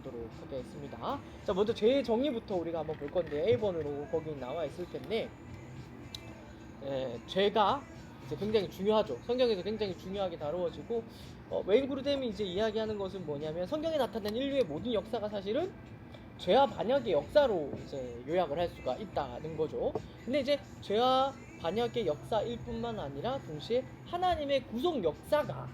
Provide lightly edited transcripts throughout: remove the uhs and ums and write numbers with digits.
보도록 하겠습니다. 자, 먼저 죄의 정의부터 우리가 한번 볼 건데 A번으로 거기 나와 있을 텐데, 죄가 이제 굉장히 중요하죠. 성경에서 굉장히 중요하게 다루어지고, 웨인 그루뎀이 이제 이야기하는 것은 뭐냐면, 성경에 나타난 인류의 모든 역사가 사실은 죄와 반역의 역사로 이제 요약을 할 수가 있다는 거죠. 근데 이제 죄와 반역의 역사일 뿐만 아니라 동시에 하나님의 구속 역사가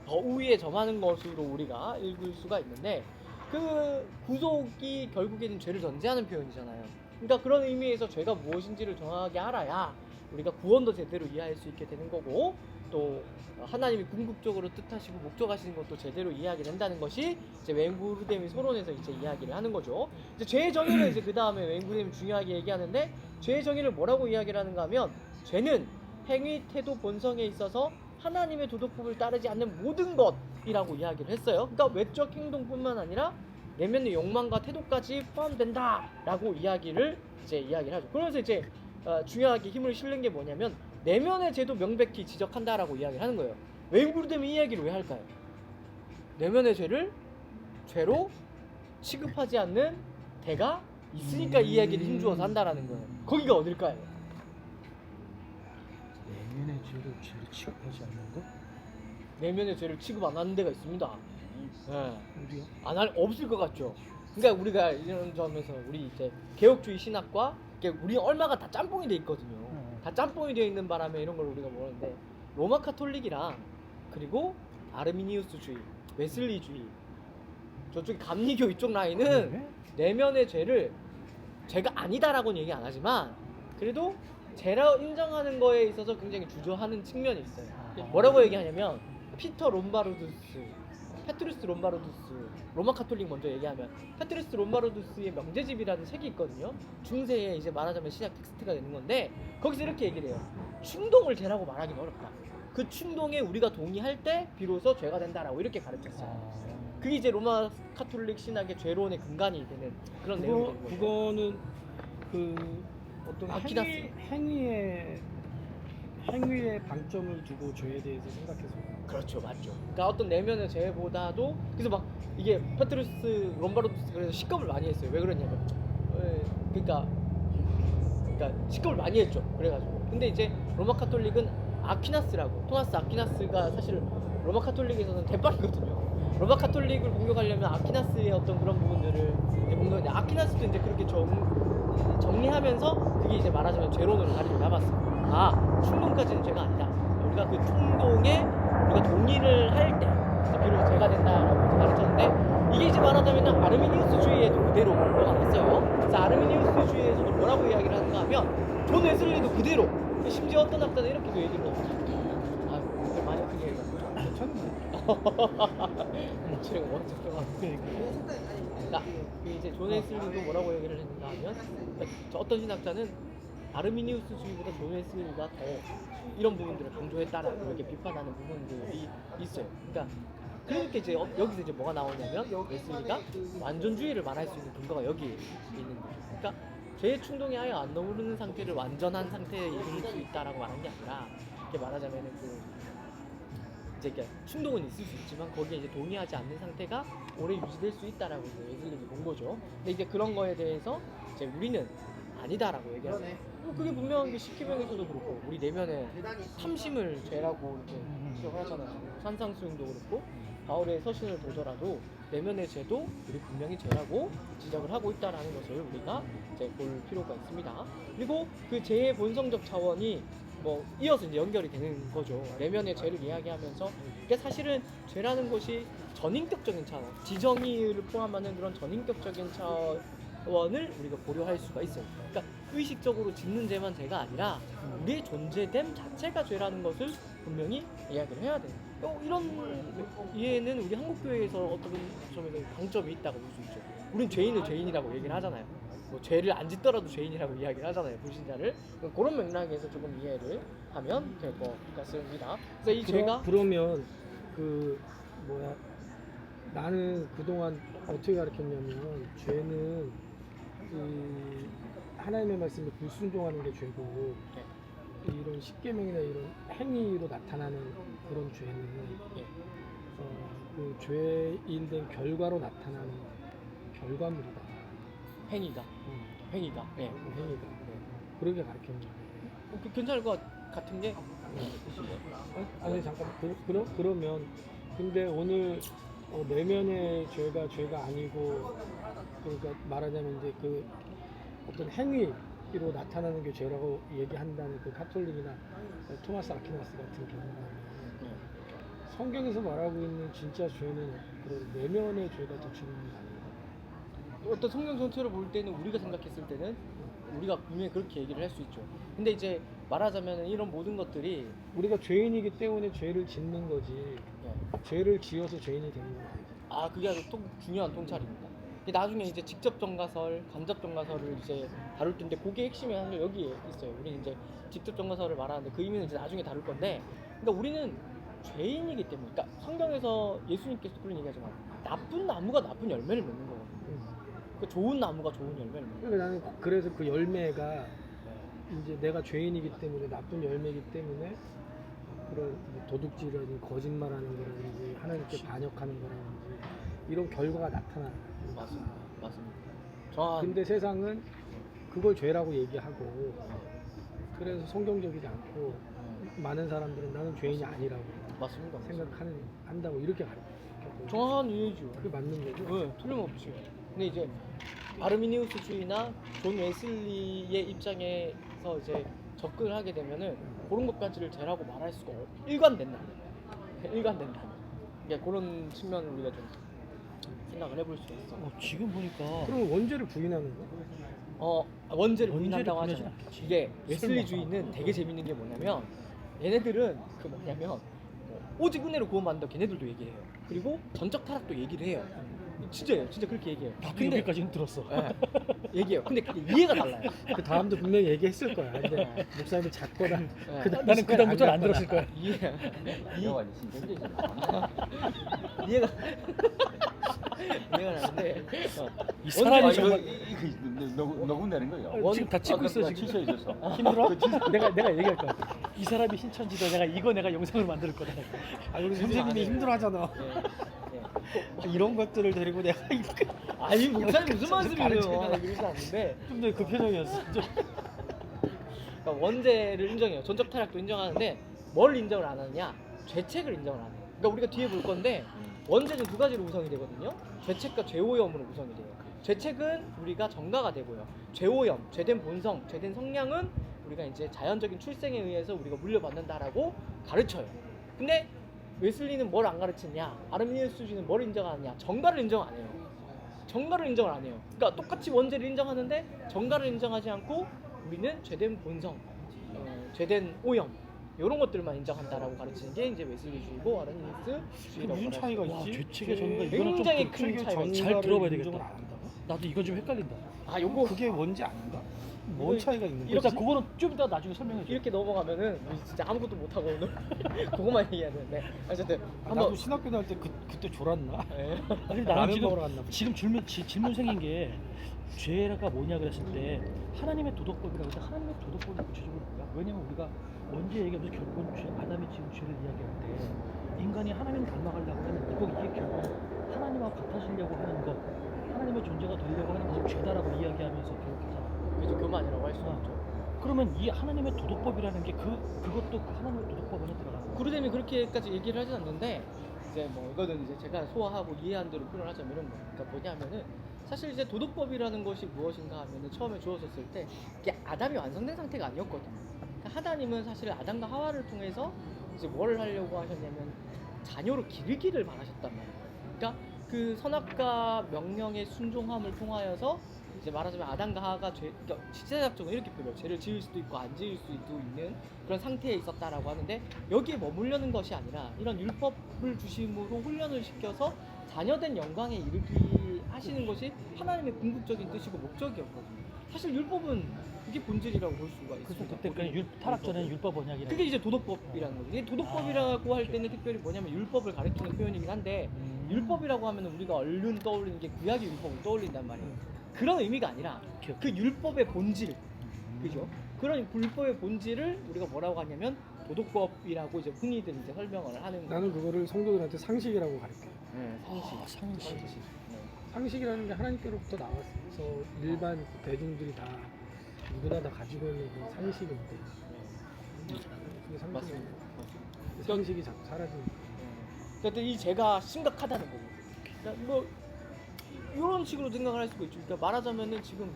더 우위에 점하는 것으로 우리가 읽을 수가 있는데, 그 구속이 결국에는 죄를 전제하는 표현이잖아요. 그러니까 그런 의미에서 죄가 무엇인지를 정확하게 알아야 우리가 구원도 제대로 이해할 수 있게 되는 거고, 또 하나님이 궁극적으로 뜻하시고 목적하시는 것도 제대로 이해하게 된다는 것이 이제 웨인 그루뎀이 서론에서 이제 이야기를 하는 거죠. 이제 죄의 정의를 이제 그 다음에 웨인 그루뎀이 중요하게 얘기하는데, 죄의 정의를 뭐라고 이야기를 하는가 하면, 죄는 행위, 태도, 본성에 있어서 하나님의 도덕법을 따르지 않는 모든 것이라고 이야기를 했어요. 그러니까 외적 행동뿐만 아니라 내면의 욕망과 태도까지 포함된다라고 이야기를 하죠. 그래서 이제 중요하게 힘을 실는 게 뭐냐면, 내면의 죄도 명백히 지적한다라고 이야기를 하는 거예요. 웨인 그루뎀이 이 이야기를 왜 할까요? 내면의 죄를 죄로 취급하지 않는 대가 있으니까 이 이야기를 힘주어서 한다라는 거예요. 거기가 어딜까요? 내면의 죄를 취급하지 않는 것? 내면의 죄를 취급 안 하는 데가 있습니다. 네. 어디요? 없을 것 같죠. 그러니까 우리가 이런 점에서 우리 이제 개혁주의 신학과 우리 얼마가 다 짬뽕이 돼 있거든요. 다 짬뽕이 되어 있는 바람에 이런 걸 우리가 모르는데, 로마 카톨릭이랑 그리고 아르미니우스주의, 웨슬리주의, 저쪽 감리교 이쪽 라인은 네? 내면의 죄를 죄가 아니다라고는 얘기 안 하지만 그래도 죄라 인정하는 거에 있어서 굉장히 주저하는 측면이 있어요. 뭐라고 얘기하냐면, 피터 롬바르두스, 페트루스 롬바르두스, 로마 카톨릭 먼저 얘기하면 페트루스 롬바르두스의 명제집이라는 책이 있거든요. 중세에 이제 말하자면 신약 텍스트가 되는 건데, 거기서 이렇게 얘기를 해요. 충동을 죄라고 말하기는 어렵다. 그 충동에 우리가 동의할 때 비로소 죄가 된다라고 이렇게 가르쳤어요. 그게 이제 로마 카톨릭 신학의 죄론의 근간이 되는 그런 내용이 되는 거죠. 그거는 그 어떤 아키다스. 행위에 방점을 두고 죄에 대해서 생각해서. 그렇죠, 맞죠. 그러니까 어떤 내면의 죄보다도, 그래서 막 이게 페트루스 롬바르두스 그래서 시겁을 많이 했어요. 왜 그러냐면, 그러니까 시겁을 많이 했죠. 그래가지고. 근데 이제 로마 카톨릭은 아퀴나스라고, 토마스 아퀴나스가 사실 로마 카톨릭에서는 대빵이거든요. 로마 카톨릭을 공격하려면 아퀴나스의 어떤 그런 부분들을 이제 공격하는데, 아퀴나스도 이제 그렇게 정리하면서 그게 이제 말하자면 죄론으로 자리를 잡았어요. 충동까지는 죄가 아니다. 우리가 그 충동에 우리가 동의를 할 때 비로소 죄가 된다라고 가르쳤는데, 이게 이제 말하자면 아르미니우스주의에도 그대로 들어갔어요. 그래서 아르미니우스주의에서도 뭐라고 이야기를 하는가 하면, 존 웨슬리도 그대로, 심지어 어떤 학자는 이렇게도 얘기를 해요. 많이 크게 얘기하죠. 괜찮네. 제가 먼저 들어갔으니까. 이제 존 웨슬리도 뭐라고 얘기를 했는가 하면, 어떤 신학자는 아르미니우스주의보다 존 웨슬리가 더 이런 부분들을 강조했다라고 이렇게 비판하는 부분들이 있어요. 그러니까 이제 여기서 이제 뭐가 나오냐면, 웨슬리가 완전주의를 말할 수 있는 근거가 여기에 있는 거죠. 그러니까 죄의 충동이 아예 안 떠오르는 상태를 완전한 상태에 이를 수 있다라고 말한 게 아니라, 이렇게 말하자면은 이제 충동은 있을 수 있지만 거기에 이제 동의하지 않는 상태가 오래 유지될 수 있다라고 이제 웨슬리가 본 거죠. 근데 이제 그런 거에 대해서 이제 우리는 아니다라고 얘기하죠. 그게 분명한 게 십계명에서도 그렇고, 우리 내면에 탐심을 죄라고 이렇게 지적을 하잖아요. 산상수훈도 그렇고, 바울의 서신을 보더라도 내면의 죄도 우리 분명히 죄라고 지적을 하고 있다라는 것을 우리가 이제 볼 필요가 있습니다. 그리고 그 죄의 본성적 차원이 이어서 이제 연결이 되는 거죠. 내면의 죄를 이야기하면서, 그러니까 사실은 죄라는 것이 전인격적인 차원, 지정의를 포함하는 그런 전인격적인 차원을 우리가 고려할 수가 있어요. 그러니까 의식적으로 짓는 죄만 죄가 아니라 우리의 존재됨 자체가 죄라는 것을 분명히 이야기를 해야 돼요. 이런 이해는 우리 한국교회에서 어떤 점에서 강점이 있다고 볼 수 있죠. 우린 죄인을 죄인이라고 얘기를 하잖아요. 죄를 안 짓더라도 죄인이라고 이야기를 하잖아요, 불신자를. 그런 맥락에서 조금 이해를 하면 될 것 같습니다. 그래서 이 죄가 그러면 나는 그동안 어떻게 가르쳤냐면, 죄는 하나님의 말씀에 불순종하는 게 죄고, 이런 십계명이나 이런 행위로 나타나는 그런 죄는 그 죄에 일된 결과로 나타나는 결과물이다. 행위가 행위가 예. 행위가 그렇게 가르쳤는데 괜찮을 것 같은 게 아니 잠깐만 그러면 근데 오늘 내면의 죄가 아니고 그러니까 말하자면 이제 그 어떤 행위로 나타나는 게 죄라고 얘기한다는 그 카톨릭이나 토마스 아퀴나스 같은 경우는 성경에서 말하고 있는 진짜 죄는 그런 내면의 죄가 더 중요한 거 아니에요? 어떤 성경 전체를 볼 때는 우리가 생각했을 때는 우리가 분명히 그렇게 얘기를 할 수 있죠. 근데 이제 말하자면 이런 모든 것들이 우리가 죄인이기 때문에 죄를 짓는 거지 예. 죄를 지어서 죄인이 되는 건 아니지. 그게 아주 중요한 통찰입니다. 근데 나중에 이제 직접 정가설, 간접 정가설을 이제 다룰 텐데 그게 핵심이 사실 여기에 있어요. 우리는 이제 직접 정가설을 말하는데 그 의미는 이제 나중에 다룰 건데, 그러니까 우리는 죄인이기 때문에, 그러니까 성경에서 예수님께서 그런 얘기하지만 나쁜 나무가 나쁜 열매를 맺는 거거든요. 그 좋은 나무가 좋은 열매를 맺는 거예요. 그러니까 나는 그래서 그 열매가 이제 내가 죄인이기 때문에 나쁜 열매이기 때문에 그런 뭐 도둑질이라든지 거짓말하는 거라든지 하나님께 반역하는 거라든지 이런 결과가 나타나. 맞습니다. 맞습니다. 정확한. 근데 세상은 그걸 죄라고 얘기하고 그래서 성경적이지 않고 많은 사람들은 나는 죄인이 아니라고 맞습니다. 한다고 이렇게 가르쳐. 정확한 이유죠. 그게 맞는 거죠? 네, 틀림없이. 근데 이제 아르미니우스주의나 존 웨슬리의 입장에서 이제 접근을 하게 되면은 그런 것까지를 죄라고 말할 수가 일관된다. 일관된다. 그러니까 그런 측면을 우리가 좀 생각을 해볼 수 있어. 지금 보니까 그럼 원죄를 부인하는 거? 원죄를 부인한다고 부인하진 하잖아. 않겠지. 이게 웨슬리주의는 되게 재밌는 게 뭐냐면 얘네들은 그 뭐냐면 오직 은혜로 구원받는다 걔네들도 얘기해요. 그리고 전적 타락도 얘기를 해요. 진짜예요. 진짜 그렇게 얘기해요. 나도 여기까지는 들었어. 예, 얘기해요. 근데 그게 이해가 달라요. 그 다음도 분명히 얘기했을 거야. 근데 목사님이 작거나 예. 나는 그 다음부터는 안 들었을 거야. 이해가 이해가 나는데 이 사람이 원죄- 정말 녹음되는 거예요. 지금 다 찍고 있어 지금. 취소해줬어. 힘들어? 내가 얘기할 거야. 이 사람이 신천지다. 내가 영상을 만들 거다. 우리 안 선생님이 해요. 힘들어하잖아. 이런 것들을 데리고 내가 아니 목사님 무슨 말씀이에요? 가르쳐야 그러지 않는데 좀더 그 표정이었어. 그러니까 원죄를 인정해요. 전적 타락도 인정하는데 뭘 인정을 안 하느냐? 죄책을 인정을 안 해요. 그러니까 우리가 뒤에 볼 건데 원죄는 두 가지로 구성이 되거든요. 죄책과 죄오염으로 구성이 돼요. 죄책은 우리가 정가가 되고요. 죄오염, 죄된 본성, 죄된 성량은 우리가 이제 자연적인 출생에 의해서 우리가 물려받는다라고 가르쳐요. 근데 웨슬리는 뭘 안 가르치냐? 아르미니우스주의는 뭘 인정하느냐? 정가를 인정 안 해요. 정가를 인정을 안 해요. 그러니까 똑같이 원죄를 인정하는데 정가를 인정하지 않고 우리는 죄된 본성, 죄된 오염 이런 것들만 인정한다라고 가르치는 게 이제 웨슬리주의고 아르미니우스주의라고 무슨 차이가 와, 있지? 죄책의 정가 이거는 굉장히 좀 큰 차이가 있어요. 잘 들어봐야 인정을 되겠다. 안 한다고? 나도 이거 좀 헷갈린다. 요거 그게 뭔지 아닌가? 뭔 이거- 차이가 있는 거지? 일단 그거는 좀 이따 나중에 설명해 줘. 이렇게 넘어가면은 우리 진짜 아무것도 못 하고 오늘 그거만 얘기해야 되는데 어쨌든 나도 한번 신학교 다닐 때 그때 졸았나? 예. 아니 라면 나는 먹으러 갔나 보다. 지금 질문 생긴 게 죄가 뭐냐 그랬을 때 하나님의 도덕법이라고 해서 하나님의 도덕법이 구체적으로 뭐야? 왜냐면 우리가 먼저 얘기하면서 결국은 아담이 지은 죄를 이야기할 때 인간이 하나님을 닮아가려고 하는 이게 결국 하나님하고 같아지려고 하는 것, 하나님의 존재가 되려고 하는 것을 죄다라고 이야기하면서 결국 하잖아. 그래서 교만이라고 할 수 있죠. 그러면 이 하나님의 도덕법이라는 게 그것도 그 하나님의 도덕법 안에 들어가는 거야. 구르뎀이 그렇게까지 얘기를 하진 않는데 이제 뭐 이거는 이제 제가 소화하고 이해한 대로 표현하자면 이런 거예요. 그러니까 뭐냐면은 사실 이제 도덕법이라는 것이 무엇인가 하면은 처음에 주어졌을 때 이게 아담이 완성된 상태가 아니었거든요. 그러니까 하나님은 사실 아담과 하와를 통해서 이제 뭘 하려고 하셨냐면 자녀로 기르기를 바라셨단 말이에요. 그러니까 그 선악과 명령의 순종함을 통하여서 이제 말하자면 아담과 하와가 그러니까 시제작적으로 이렇게 표현해요. 죄를 지을 수도 있고 안 지을 수도 있는 그런 상태에 있었다라고 하는데 여기에 머물려는 것이 아니라 이런 율법을 주심으로 훈련을 시켜서 자녀된 영광에 이르기 하시는 것이 하나님의 궁극적인 뜻이고 목적이었거든요. 사실 율법은 그게 본질이라고 볼 수가 그래서 있습니다. 그때 그냥 타락 전에는 율법 언약이라고. 그게 이제 도덕법이라는 거죠. 이게 도덕법이라고 할 때는 특별히 뭐냐면 율법을 가리키는 표현이긴 한데 율법이라고 하면 우리가 얼른 떠올리는 게 구약의 율법을 떠올린단 말이에요. 그런 의미가 아니라 그 율법의 본질, 그죠? 그런 율법의 본질을 우리가 뭐라고 하냐면 도덕법이라고 이제 흔히들 이제 설명을 하는 거예요. 나는 그거를 성도들한테 상식이라고 가르쳐. 네, 상식. 상식. 네. 상식이라는 게 하나님께로부터 나와서 일반 대중들이 다 누구나 다 가지고 있는 그 상식인데 그게 상식이 맞습니다. 그 상식이 자꾸 사라지니까. 그러니까 이 죄가 심각하다는 거고. 그러니까 뭐 이런 식으로 생각을 할 수가 있죠. 그러니까 말하자면은 지금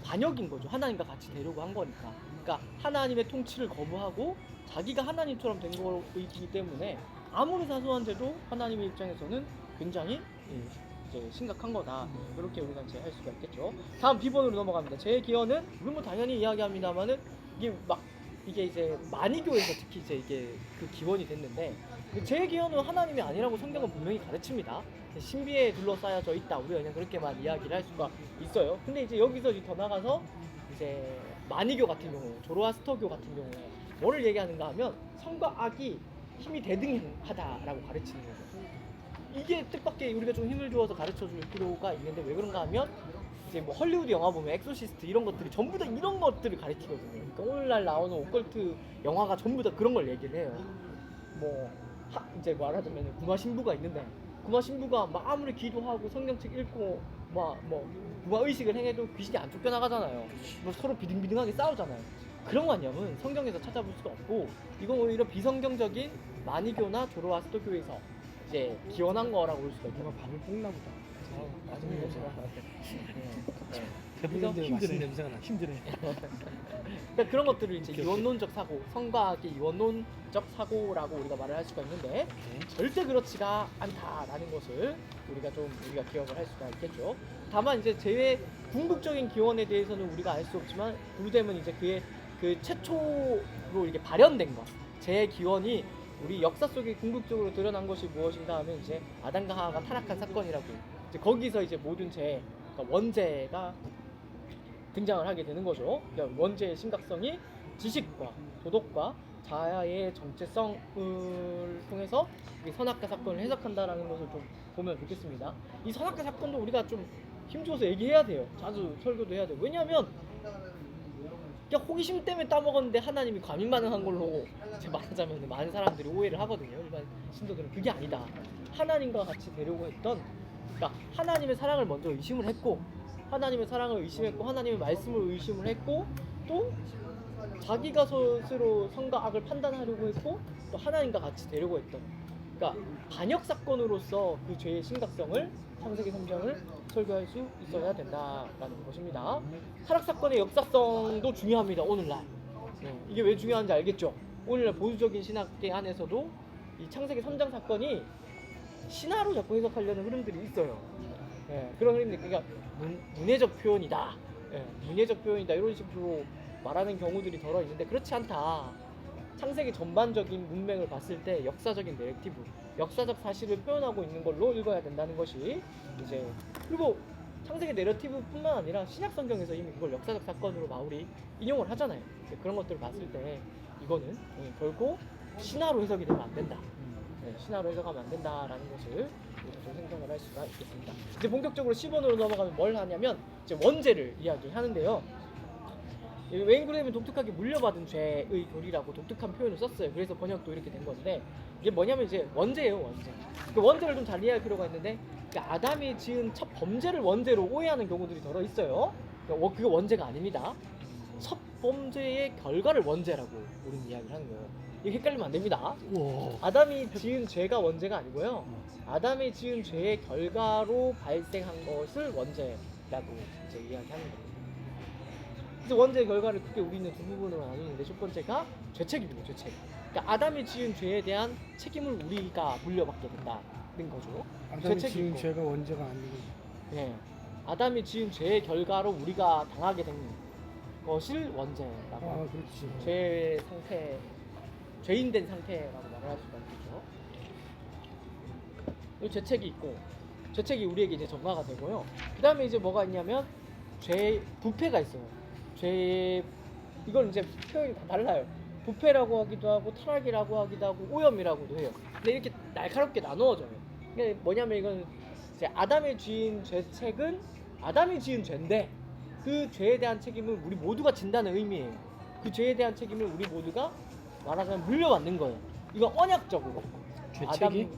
반역인 거죠. 하나님과 같이 되려고 한 거니까. 그러니까 하나님의 통치를 거부하고 자기가 하나님처럼 된 거이기 때문에 아무리 사소한 죄도 하나님의 입장에서는 굉장히 이제 심각한 거다. 이렇게 우리가 이제 할 수가 있겠죠. 다음 B번으로 넘어갑니다. 제 기원은 우리 뭐 당연히 이야기합니다만은 이게 이제 만이교에서 특히 이제 이게 그 기원이 됐는데 제 기원은 하나님이 아니라고 성경은 분명히 가르칩니다. 신비에 둘러싸여져 있다. 우리가 그냥 그렇게만 이야기를 할 수가 있어요. 근데 이제 여기서 더 나가서 이제 만이교 같은 경우, 조로아스터교 같은 경우 뭐를 얘기하는가 하면 성과 악이 힘이 대등하다라고 가르치는 거죠. 이게 뜻밖의 우리가 좀 힘을 주어서 가르쳐줄 필요가 있는데 왜 그런가 하면 이제 뭐 헐리우드 영화 보면 엑소시스트 이런 것들이 전부 다 이런 것들을 가르치거든요. 그러니까 오늘날 나오는 오컬트 영화가 전부 다 그런 걸 얘기를 해요. 뭐 이제 말하자면 구마 신부가 있는데 구마 신부가 막 아무리 기도하고 성경책 읽고 뭐 구마 의식을 행해도 귀신이 안 쫓겨나가잖아요. 뭐 서로 비등비등하게 싸우잖아요. 그런 관념은 성경에서 찾아볼 수가 없고 이건 오히려 비성경적인 마니교나 조로아스터교에서 이제 기원한 거라고 볼 수가 있죠. 누가 밥을 볶나 보다. 맛있는 냄새가 나. 네. 배부른데 맛있는 냄새가 나. 힘드네. 그러니까 그런 것들을 이제 이원론적 사고, 성과학의 이원론적 사고라고 우리가 말을 할 수가 있는데 절대 그렇지가 않다라는 것을 우리가 기억을 할 수가 있겠죠. 다만 이제 제외 궁극적인 기원에 대해서는 우리가 알 수 없지만 부르뎀은 이제 그의 그 최초로 이렇게 발현된 것, 제 기원이 우리 역사 속에 궁극적으로 드러난 것이 무엇인가 하면 이제 아담과 하와가 타락한 사건이라고 이제 거기서 이제 모든 죄, 그러니까 원죄가 등장을 하게 되는 거죠. 그러니까 원죄의 심각성이 지식과 도덕과 자아의 정체성을 통해서 이 선악과 사건을 해석한다라는 것을 좀 보면 좋겠습니다. 이 선악과 사건도 우리가 좀 힘줘서 얘기해야 돼요. 자주 설교도 해야 돼요. 왜냐하면 그냥 호기심 때문에 따먹었는데 하나님이 과민 반응한 걸로 제가 말하자면 많은 사람들이 오해를 하거든요. 일반 신도들은 그게 아니다. 하나님과 같이 되려고 했던, 그러니까 하나님의 사랑을 먼저 의심을 했고, 하나님의 사랑을 의심했고, 하나님의 말씀을 의심을 했고, 또 자기가 스스로 선과 악을 판단하려고 했고, 또 하나님과 같이 되려고 했던, 그러니까 반역 사건으로서 그 죄의 심각성을 창세기 3장을 설교할 수 있어야 된다라는 것입니다. 타락 사건의 역사성도 중요합니다. 오늘날 이게 왜 중요한지 알겠죠? 오늘날 보수적인 신학계 안에서도 이 창세기 3장 사건이 신화로 자꾸 해석하려는 흐름들이 있어요. 그런 흐름들, 그러니까 문예적 표현이다, 문예적 표현이다 이런 식으로 말하는 경우들이 덜어 있는데 그렇지 않다. 창세기 전반적인 문맥을 봤을 때 역사적인 내러티브, 역사적 사실을 표현하고 있는 걸로 읽어야 된다는 것이 이제, 그리고 창세기 내러티브뿐만 아니라 신약 성경에서 이미 그걸 역사적 사건으로 바울이 인용을 하잖아요. 그런 것들을 봤을 때 이거는 결코 신화로 해석이 되면 안 된다. 신화로 해석하면 안 된다라는 것을 우리가 좀 생각을 할 수가 있겠습니다. 이제 본격적으로 10원으로 넘어가면 뭘 하냐면 이제 원죄를 이야기하는데요. 웨인 그레임은 독특하게 물려받은 죄의 교리라고 독특한 표현을 썼어요. 그래서 번역도 이렇게 된 건데 이게 뭐냐면 이제 원죄예요, 원죄. 그 원죄를 좀 잘 이해할 필요가 있는데 그러니까 아담이 지은 첫 범죄를 원죄로 오해하는 경우들이 덜어 있어요. 그러니까 그게 원죄가 아닙니다. 첫 범죄의 결과를 원죄라고 우리는 이야기를 하는 거예요. 이게 헷갈리면 안 됩니다. 우와. 아담이 지은 죄가 원죄가 아니고요. 아담이 지은 죄의 결과로 발생한 것을 원죄라고 이제 이야기하는 거예요. 그래서 원죄의 결과를 크게 우리는 두 부분으로 나누는데 첫 번째가 죄책입니다. 죄책. 그러니까 아담이 지은 죄에 대한 책임을 우리가 물려받게 된다는 거죠. 아담이 지은 죄책이고. 죄가 원죄가 아니고 네. 아담이 지은 죄의 결과로 우리가 당하게 된 것을 원죄라고. 그렇지. 죄의 상태, 죄인된 상태라고 말을 할 수가 있겠죠. 이 죄책이 있고, 죄책이 우리에게 이제 전가가 되고요. 그 다음에 이제 뭐가 있냐면 부패가 있어요. 이건 이제 표현이 다 달라요. 부패라고 하기도 하고 타락이라고 하기도 하고 오염이라고도 해요. 근데 이렇게 날카롭게 나누어져요. 이게 뭐냐면 이건 이제 아담이 지은 죄책은 아담이 지은 죄인데 그 죄에 대한 책임을 우리 모두가 진다는 의미예요. 그 죄에 대한 책임을 우리 모두가 말하자면 물려받는 거예요. 이건 언약적으로. 죄책이?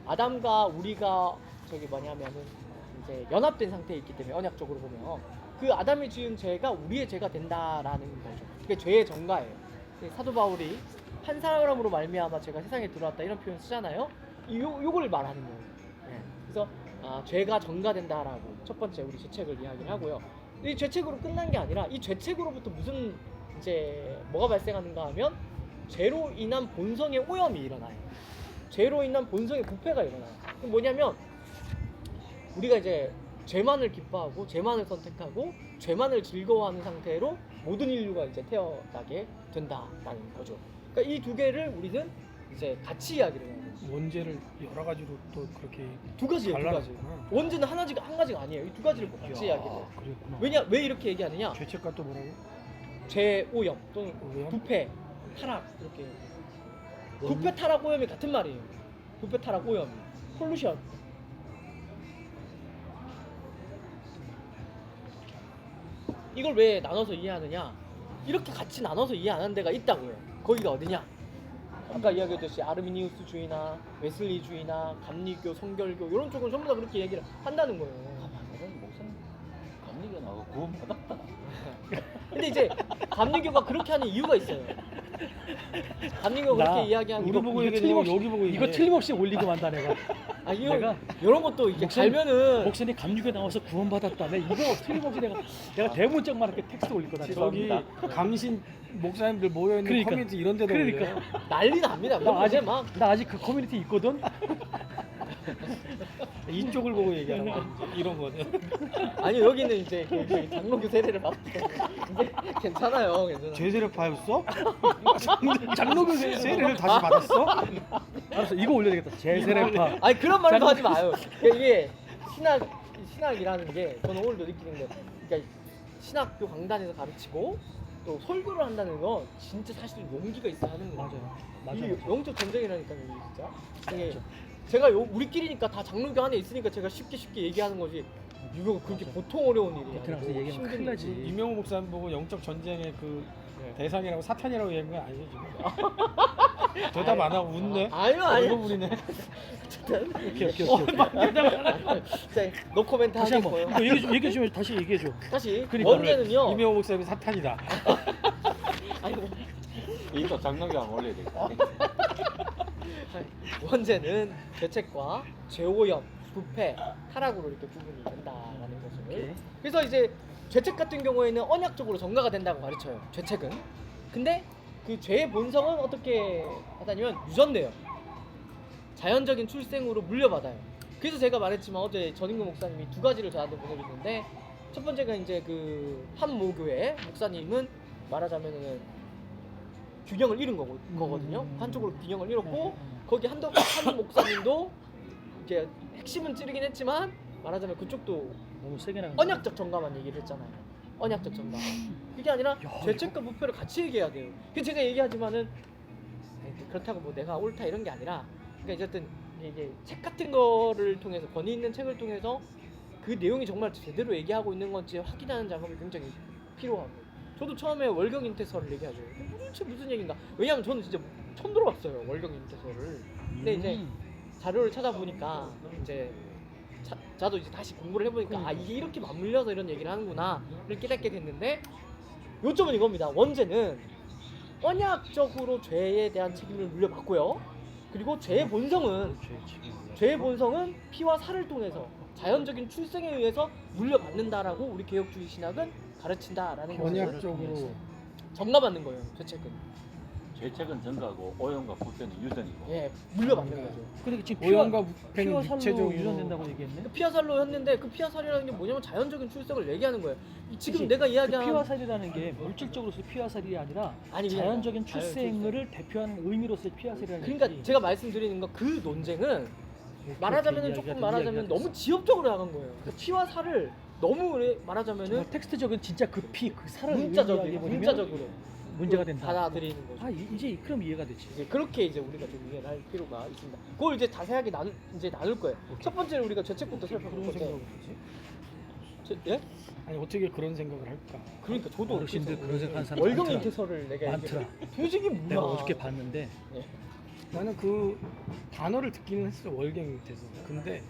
아담과 우리가 저기 뭐냐면은 이제 연합된 상태에 있기 때문에 언약적으로 보면 그 아담이 지은 죄가 우리의 죄가 된다라는 거죠. 그게 죄의 전가예요. 사도 바울이 한 사람으로 말미암아 죄가 세상에 들어왔다 이런 표현 쓰잖아요. 요걸 말하는 거예요. 네. 그래서 죄가 전가된다라고 첫 번째 우리 죄책을 이야기를 하고요. 이 죄책으로 끝난 게 아니라 이 죄책으로부터 무슨 이제 뭐가 발생하는가 하면 죄로 인한 본성의 오염이 일어나요. 죄로 인한 본성의 부패가 일어나요. 그럼 뭐냐면 우리가 이제 죄만을 기뻐하고 죄만을 선택하고 죄만을 즐거워하는 상태로 모든 인류가 이제 태어나게 된다라는 거죠. 그러니까 이 두 개를 우리는 이제 같이 이야기를 해요. 원죄를 여러 가지로 또 그렇게 두 가지예요, 두 가지. 갈라놨구나. 원죄는 한 가지가 아니에요. 이 두 가지를 꼭 같이 이야기해요. 그랬구나. 왜 이렇게 얘기하느냐? 죄책과 또 뭐라고? 죄 오염 또는 오염? 부패, 타락 이렇게. 부패, 타락, 오염이 같은 말이에요. 부패, 타락, 오염, 폴루션. 이걸 왜 나눠서 이해하느냐? 이렇게 같이 나눠서 이해 안 하는 데가 있다고요. 거기가 어디냐? 아까 이야기했듯이 아르미니우스주의나 웨슬리주의나 감리교, 성결교 이런 쪽은 전부 다 그렇게 얘기를 한다는 거예요. 목사님 감리교 나고 구원 받았다. 근데 이제 감리교가 그렇게 하는 이유가 있어요. 감리교가 그렇게 이야기하는 우리 보고 이거 얘기해, 틀림없이 여기 보고 이거 얘기해. 틀림없이 올리고 만다 내가. 이런 것도 이제 갈면은 목사님 감육에 나와서 구원받았다며 이거 틀림없이 내가 대문짝만 이렇게 텍스트 올릴 거다. 저기 감신 목사님들 모여 있는 그러니까. 커뮤니티 이런 데도 그러니까. 올려요. 난리 납니다. 나 아직 그 커뮤니티 있거든. 이쪽을 보고 얘기하는 거 이런 거는. 아니 여기는 이제 그 장로교 세례를 받고 근데 괜찮아요. 죄세를 파였어? 장로교 세례를 다시 받았어? 알았어, 이거 올려야 되겠다. 제세례파. 아니 그런 말도 하지 마요. 이게 신학이라는 게 저는 오늘도 느끼는 게 그러니까 신학교 강단에서 가르치고 또 설교를 한다는 건 진짜 사실 용기가 있어야 하는 거예요. 맞아요. 이게 영적 전쟁이라니까요, 이게 진짜. 이게 제가 우리끼리니까 다 장로교 안에 있으니까 제가 쉽게 얘기하는 거지. 이거 그렇게 보통 어려운 일이 베트남 가서 아니고 얘기하면 힘든 큰일 나지. 일이지. 이명호 목사님 보고 영적 전쟁의 그 대상이라고 사탄이라고 얘기한 거 아니죠 지금? 대답 안 하고 웃네. 아니요. 얼굴이네. 오케이. 자, 노 코멘트 다시 한번. 하겠고요. 이거 얘기 좀 다시 얘기해 줘. 다시 그러니까 원제는요. 이명호 목사님이 사탄이다. 아이고. 이거 장롱장 올려야 되겠다. 원제는 죄책과 죄오염, 부패, 타락으로 이렇게 구분이 된다라는 것을. 오케이. 그래서 이제 죄책 같은 경우에는 언약적으로 전가가 된다고 가르쳐요. 죄책은. 근데 그 죄의 본성은 어떻게 하다냐면 유전돼요. 자연적인 출생으로 물려받아요. 그래서 제가 말했지만 어제 전인구 목사님이 두 가지를 저한테 보내주는데 첫 번째가 이제 그 한 모교회 목사님은 말하자면은 균형을 잃은 거거든요. 한쪽으로 균형을 잃었고 거기 한 목사님도 이제 핵심은 찌르긴 했지만 말하자면 그쪽도 너무 세게 나간. 언약적 전가만 얘기를 했잖아요. 언약적 전가. 그게 아니라 죄책과 부패를 같이 얘기해야 돼요. 그 제가 얘기하지만은 그렇다고 뭐 내가 옳다 이런 게 아니라 그러니까 어쨌든 이게 책 같은 거를 통해서 권위 있는 책을 통해서 그 내용이 정말 제대로 얘기하고 있는 건지 확인하는 작업이 굉장히 필요하고 저도 처음에 월경 인태설을 얘기하죠. 도대체 무슨 얘기인가? 왜냐하면 저는 진짜 처음 들어봤어요 월경 인태설을. 근데 이제 자료를 찾아보니까 이제 저도 이제 다시 공부를 해보니까 이게 이렇게 맞물려서 이런 얘기를 하는구나를 깨닫게 됐는데 요점은 이겁니다. 원죄는 언약적으로 죄에 대한 책임을 물려받고요. 그리고 죄의 본성은 피와 살을 통해서 자연적인 출생에 의해서 물려받는다라고 우리 개혁주의 신학은 가르친다라는 것을 언약적으로 전가받는 거예요. 죄책은. 죄책은 전가고 오염과 부패는 유전이고. 예, 물려받는 거죠. 근데 지금 오염과 피와 부패는 살로 육체적으로 유전된다고 얘기했네. 그 피와 살로 했는데 그 피와 살이라는 게 뭐냐면 자연적인 출생을 얘기하는 거예요. 지금 그치? 내가 이야기한 그 피와 살이라는 게 물질적으로서 피와 살이 아니라 아니, 그냥 자연적인 자연 출생을 대표하는 의미로서의 피와 살이라는 그러니까 얘기지. 제가 말씀드리는 거 그 논쟁은 말하자면은 조금 말하자면 너무 지엽적으로 나간 거예요. 그 피와 살을 너무 말하자면은 정말 텍스트적인 진짜 그 피, 그 살을 문자적으로 문제가 된다. 받아들이는 거죠. 이제 그럼 이해가 되지. 이제 그렇게 이제 우리가 좀 이해를 할 필요가 있습니다. 그걸 이제 자세하게 나눌 거예요. 첫 번째로 우리가 죄책부터 살펴볼 그런 건데. 생각을 하지? 예? 아니 어떻게 그런 생각을 할까? 그러니까 저도 어르신들 그래서 그런 생각하는 사람 월경 많더라. 인태설을 내가 많더라. 도저히 뭐야. 내가 어저께 봤는데 예. 나는 그 단어를 듣기는 했어 월경이 돼서. 근데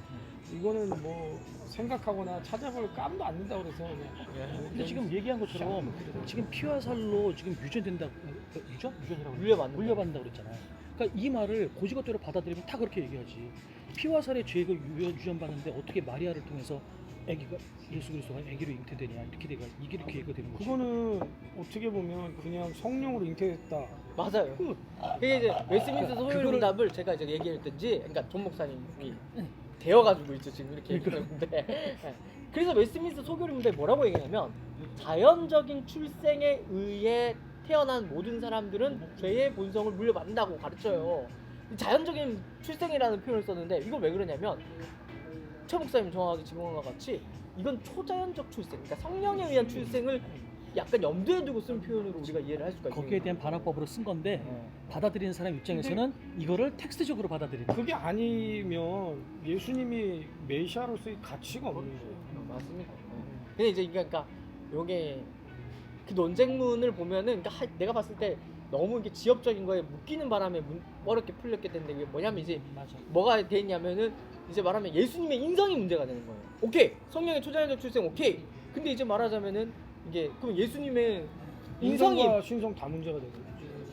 이거는 뭐 생각하거나 찾아볼 깜도 안 된다고 그래서 그냥. 근데 지금 얘기한 것처럼 지금 피와 살로 지금 유전된다. 유전이라고 물려받는다고 그랬잖아요. 그러니까 이 말을 고지것대로 받아들이면 다 그렇게 얘기하지. 피와 살의 죄가 유전받는데 어떻게 마리아를 통해서 아기가 예수 그리스도가 아기로 잉태되냐 이렇게 얘기가 되는 거지. 그거는 어떻게 보면 그냥 성령으로 잉태됐다. 맞아요. 그게 이제 웨스민스터 소요문답을 제가 이제 얘기했든지, 그러니까 존 목사님이 되어가지고 있죠 지금 이렇게 얘기하는데. 그래서 웨스민스터 소교리문답이 뭐라고 얘기하냐면, 자연적인 출생에 의해 태어난 모든 사람들은 죄의 본성을 물려받는다고 가르쳐요. 자연적인 출생이라는 표현을 썼는데, 이건 왜 그러냐면 최 목사님 정확하게 지금한 것 같이 이건 초자연적 출생, 그러니까 성령에 의한 출생을 약간 염두에 두고 쓴 표현으로 우리가 이해를 할 수가 있어요. 거기에 대한 반환법으로 쓴 건데 받아들이는 사람 입장에서는 이거를 텍스트적으로 받아들이는 거예요. 그게 아니면 예수님이 메시아로서의 가치가 없는 거예요. 맞습니다. 근데 이제 그러니까 요게 그 논쟁문을 보면은, 그러니까 내가 봤을 때 너무 이게 지엽적인 거에 묶이는 바람에 어렵게 풀렸게 됐는데, 이게 뭐냐면 이제 맞아. 뭐가 돼 있냐면은, 이제 말하면 예수님의 인성이 문제가 되는 거예요. 오케이, 성령의 초자연적 출생 오케이. 근데 이제 말하자면은 이게 그럼 예수님의 인성이, 인성과 신성 다 문제가 되는 거지.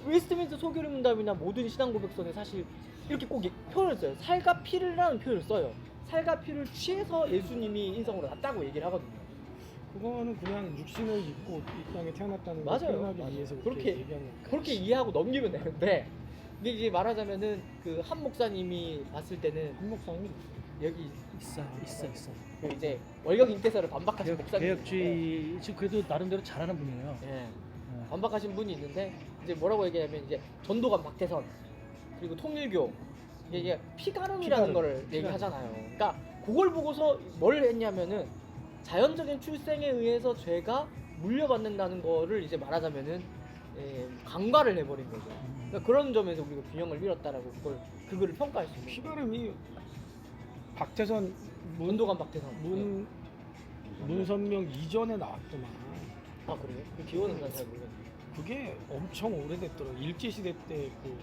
웨스트민스터 소교리문답이나 모든 신앙 고백서는 사실 이렇게 꼭 표현을 써요. 살과 피를라는 표현을 써요. 살과 피를 취해서 예수님이 인성으로 났다고 얘기를 하거든요. 그거는 그냥 육신을 입고 이 땅에 태어났다는 걸 맞아요. 표현하기 맞아요. 위해서 그렇게 얘기하는 거예요. 그렇게 이해하고 넘기면 되는데, 근데 이제 말하자면은 그 한 목사님이 봤을 때는 한 목사님 여기 있어. 그 이제 월경 잉태설을 반박하신 목사님, 개혁주의 지금 그래도 나름대로 잘하는 분이에요. 예, 반박하신 분이 있는데, 이제 뭐라고 얘기하면 이제 전도관 박태선 그리고 통일교 이게 피가름이라는 거를 얘기하잖아요. 그러니까 그걸 보고서 뭘 했냐면은 자연적인 출생에 의해서 죄가 물려받는다는 거를 이제 말하자면은 간과를 해버린 거죠. 그러니까 그런 점에서 우리가 균형을 잃었다라고 그걸 평가할 수 있는 거예요. 피바름이 박태선 전도관 박태선. 문선명 이전에 나왔더만. 아 그래요? 그 기원은 난 잘 모르겠는데. 그게 엄청 오래됐더라고. 일제시대 때 그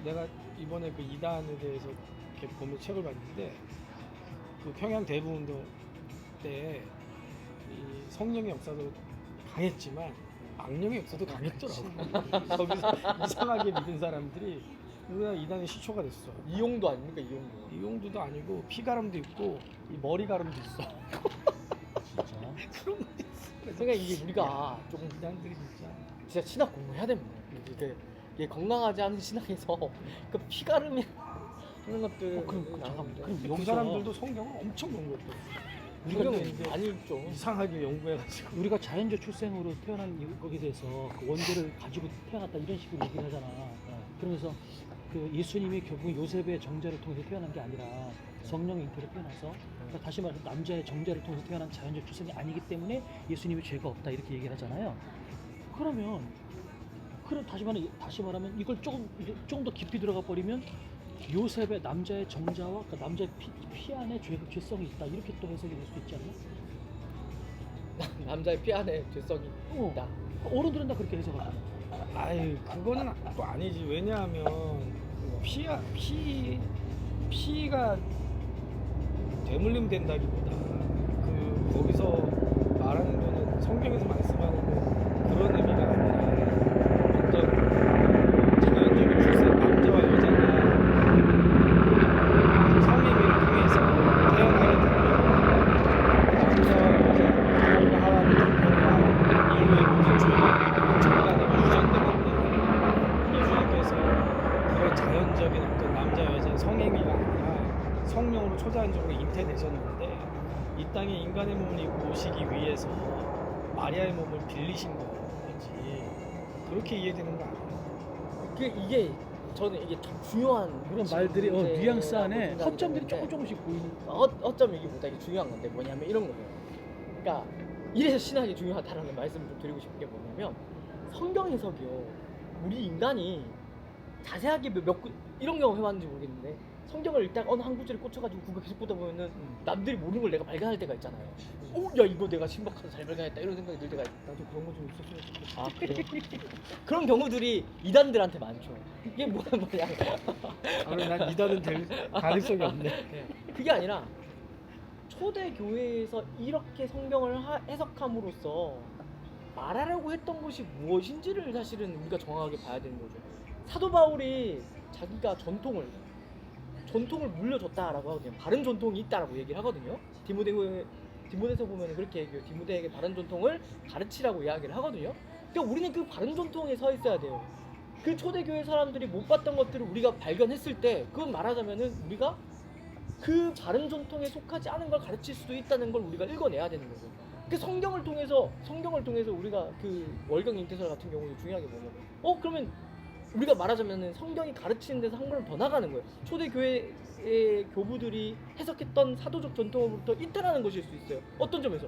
내가 이번에 그 이단에 대해서 이렇게 보면 책을 봤는데, 그 평양 대부운동 때 이 성령의 역사도 강했지만 악령의 역사도 강했더라고. 거기서 이상하게 믿은 사람들이 우리나라 이단의 시초가 됐어. 이용도 아닙니까 이용도? 이용도도 아니고 피가름도 있고 이 머리가름도 있어. 진짜. 그런 거 있어. 그러니까 이게 우리가 조금 이단들이 진짜 신학 공부해야 됩니다. 이게 건강하지 않은 신학에서 그 피가름이 하는 것들. 잠깐만. 그럼 그 여기서 사람들도 성경을 엄청 연구했고 우리가 성경은 이제 많이 읽죠. 이상하게 연구해가지고 우리가 자연적 출생으로 태어난 거기에 대해서 그 원죄를 가지고 태어났다 이런 식으로 얘기를 하잖아. 그러면서 그 예수님이 결국 요셉의 정자를 통해서 태어난 게 아니라 성령의 잉태로 태어나서, 그러니까 다시 말해서 남자의 정자를 통해서 태어난 자연적 출생이 아니기 때문에 예수님이 죄가 없다 이렇게 얘기를 하잖아요. 그럼 다시 말하면 이걸 조금 더 깊이 들어가 버리면 요셉의 남자의 정자와 그러니까 남자의 피 안에 죄성이 있다 이렇게 또 해석이 될 수 있지 않나? 남자의 피 안에 죄성이 있다. 어른들은 다 그렇게 해석하잖아. 아이 그거는 또 아니지. 왜냐하면 피가 되물림 된다기보다 그 거기서 말하는 거는 성경에서 말씀하는 그런 의미가 아니라 어떤 자연적인 출생, 남자와 여자가 성행위를 통해서 태어나게 되면 남자와 여자, 하나님과 하나님을 대표한 인류의 모든 죄가 정간에 유전되는데, 예수님께서 그런 자연적인 어떤 남자 여자의 성행위가 아니라 성령으로 초자연적으로 잉태되셨는데, 이 땅에 인간의 몸을 입고 오시기 위해서 마리아의 몸을 빌리신 거지. 그렇게 이해되는 거 아니에요? 이게 저는 이게 참 중요한 그런 말들이 뉘앙스 안에 문제라고 허점들이 생각이 조금씩 보이는. 허점이기보다 이게 중요한 건데 뭐냐면 이런 거예요. 그러니까 이래서 신학이 중요하다라는 말씀을 좀 드리고 싶은 게 뭐냐면, 성경 해석이요, 우리 인간이 자세하게 이런 경우 해봤는지 모르겠는데, 성경을 일단 어느 한 구절에 꽂혀가지고 그거 계속 보다 보면은 남들이 모르는 걸 내가 발견할 때가 있잖아요. 야 이거 내가 신박하다 잘 발견했다 이런 생각이 들 때가 있다. 나도 그런 거 좀 있었으면 좋겠다. 아 그래? 그런 경우들이 이단들한테 많죠. 이게 뭐냐? 아, 난 이단은 될 가능성이 없네. 그게 아니라 초대 교회에서 이렇게 성경을 해석함으로써 말하려고 했던 것이 무엇인지를 사실은 우리가 정확하게 봐야 되는 거죠. 사도 바울이 자기가 전통을 물려줬다라고 하거든요. 바른 전통이 있다라고 얘기를 하거든요. 디모데서 보면 그렇게 얘기해요. 디모데에게 바른 전통을 가르치라고 이야기를 하거든요. 그러니까 우리는 그 바른 전통에 서 있어야 돼요. 그 초대교회 사람들이 못 봤던 것들을 우리가 발견했을 때, 그건 말하자면은 우리가 그 바른 전통에 속하지 않은 걸 가르칠 수도 있다는 걸 우리가 읽어내야 되는 거죠. 그 성경을 통해서 우리가 그 월경 인태설 같은 경우도 중요하게 뭐냐면, 그러면 우리가 말하자면은 성경이 가르치는 데서 한 걸음 더 나가는 거예요. 초대교회의 교부들이 해석했던 사도적 전통으로부터 이탈하는 것일 수 있어요. 어떤 점에서?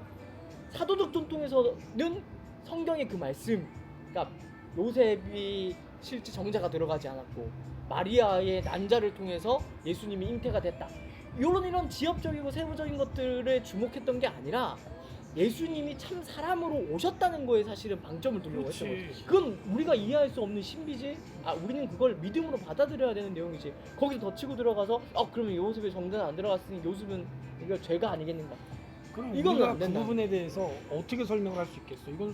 사도적 전통에서는 성경의 그 말씀, 그러니까 요셉이 실제 정자가 들어가지 않았고 마리아의 난자를 통해서 예수님이 잉태가 됐다. 이런 지엽적이고 세부적인 것들에 주목했던 게 아니라 예수님이 참 사람으로 오셨다는 거에 사실은 방점을 두려고 했던 거죠. 그건 우리가 이해할 수 없는 신비지. 우리는 그걸 믿음으로 받아들여야 되는 내용이지. 거기서 더 치고 들어가서 그러면 요셉의 정자는 안 들어갔으니 요셉은 이거 죄가 아니겠는가? 그럼 이거는 우리가 안 그 된다. 부분에 대해서 어떻게 설명을 할 수 있겠어? 이건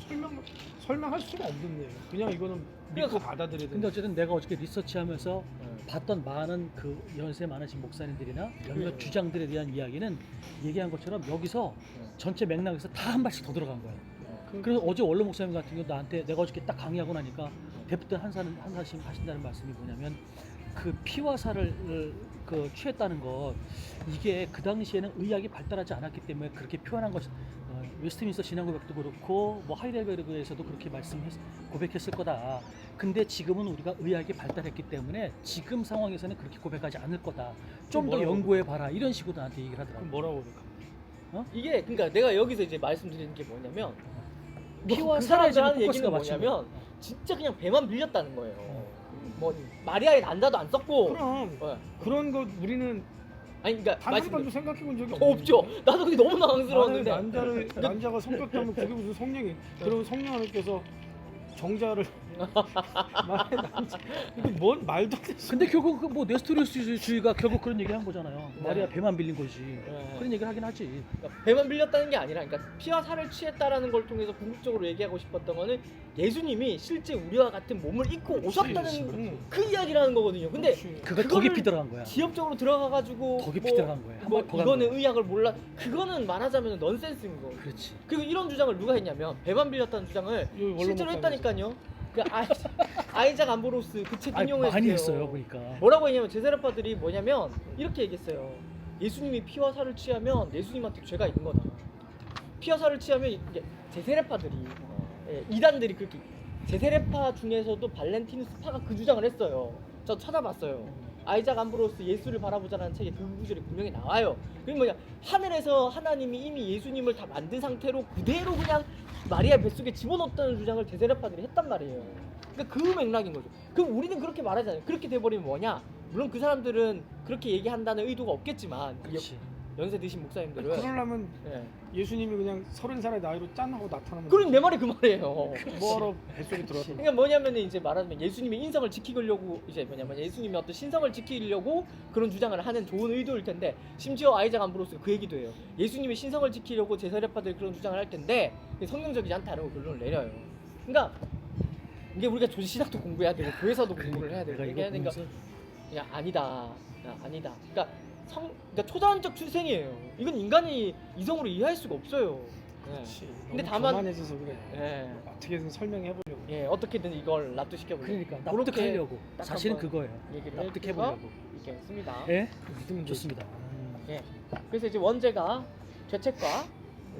설명할 수가 없는 내용. 그냥 이거는 믿고 받아들여야 근데 되는. 어쨌든 내가 어저께 리서치하면서 봤던 많은 그 연세 많으신 목사님들이나 몇몇 주장들에 대한 이야기는 얘기한 것처럼 여기서 전체 맥락에서 다 한 발씩 더 들어간 거야. 그래서 어제 원로 목사님 같은 경우 나한테 내가 어저께 딱 강의하고 나니까 대부분 한사심 하신다는 말씀이 뭐냐면 그 피와 살을 취했다는 것, 이게 그 당시에는 의학이 발달하지 않았기 때문에 그렇게 표현한 것. 웨스트민스터 신앙고백도 그렇고 뭐 하이델베르그에서도 그렇게 고백했을 거다. 근데 지금은 우리가 의학이 발달했기 때문에 지금 상황에서는 그렇게 고백하지 않을 거다. 좀 더 연구해 봐라. 이런 식으로 나한테 얘기를 하더라고. 그럼 뭐라고 그럴까? 이게 그러니까 내가 여기서 이제 말씀드리는 게 뭐냐면, 피와 그 살에 지금 사람들 하는 얘기는 포커스가 맞춘 뭐냐면 진짜 그냥 배만 빌렸다는 거예요. 뭐 마리아의 난자도 안 썼고. 그럼 네. 그런 거 우리는 아니 그러니까 단 한 번도 생각해 본 적이 없죠. 나도 그게 너무 당황스러웠는데. 난자가 성격하면 그게 무슨 성령이? 그럼 성령 하나님께서 정자를 말해 난자. 이거 뭔 말도 안 돼. 근데 결국 뭐 네스토리우스주의가 결국 그런 얘기 한 거잖아요. 네. 마리아 배만 빌린 거지. 네. 그런 얘기를 하긴 하지. 그러니까 배만 빌렸다는 게 아니라, 그러니까 피와 살을 취했다라는 걸 통해서 궁극적으로 얘기하고 싶었던 거는 예수님이 실제 우리와 같은 몸을 입고 오셨다는 그 이야기를 하는 거거든요. 근데 그거 더 깊이 들어간 거야. 지엽적으로 들어가가지고 더 깊이 들어간 거예요. 뭐 한번 더 간 이거는 거예요. 의학을 몰라, 그거는 말하자면 넌센스인 거. 그렇지. 그리고 이런 주장을 누가 했냐면, 배만 빌렸다는 주장을 실제로 했다니까요. 그 아이작 암브로스 그 책 인용해서 많이 했어요, 보니까. 뭐라고 했냐면, 제세라파들이 뭐냐면 이렇게 얘기했어요. 예수님이 피와 살을 취하면 예수님한테 죄가 있는 거다. 피와 살을 취하면 이게 제세라파들이 이단들이 그렇게, 제세라파 중에서도 발렌티누스파가 그 주장을 했어요. 저 찾아봤어요. 아이작 암브로스 예수를 바라보자라는 책에 그 구절이 분명히 나와요. 그게 뭐냐, 하늘에서 하나님이 이미 예수님을 다 만든 상태로 그대로 그냥 마리아 뱃속에 집어넣었다는 주장을 제세라파들이 했단 말이에요. 그러니까 그 맥락인 거죠. 그럼 우리는 그렇게 말하잖아요. 그렇게 돼버리면 뭐냐, 물론 그 사람들은 그렇게 얘기한다는 의도가 없겠지만, 그렇지. 연세 드신 목사님들은 그러려면 예. 예수님이 그냥 30살의 나이로 짠하고 나타나면 그럼 내 말이 그 말이에요. 뭐하러 뱃속에 들어왔던 그러니까 뭐냐면 이제 말하자면 예수님의 인성을 지키려고, 이제 뭐냐면 예수님의 어떤 신성을 지키려고 그런 주장을 하는 좋은 의도일 텐데, 심지어 아이작 암브로스가 그 얘기도 해요. 예수님의 신성을 지키려고 제사례파들이 그런 주장을 할 텐데 성경적이지 않다는 결론을 내려요. 그러니까 이게 우리가 조지신학도 공부해야 되고 교회사도 공부를 해야 되고 내가 이게 이거 되니까, 보면서 야 아니다. 그러니까 초자연적 출생이에요. 이건 인간이 이성으로 이해할 수가 없어요. 그렇지. 근데 너무 다만- 교만해져서 그래. 예. 어떻게든 설명해 보려고. 예, 어떻게든 이걸 납득시켜보려고. 그러니까 그렇게 납득하려고. 딱 사실은 한번 그거예요. 얘기를 납득해 해서 보려고. 이렇게 했습니다. 예? 믿으면 좋습니다. 예. 그래서 이제 원죄가 죄책과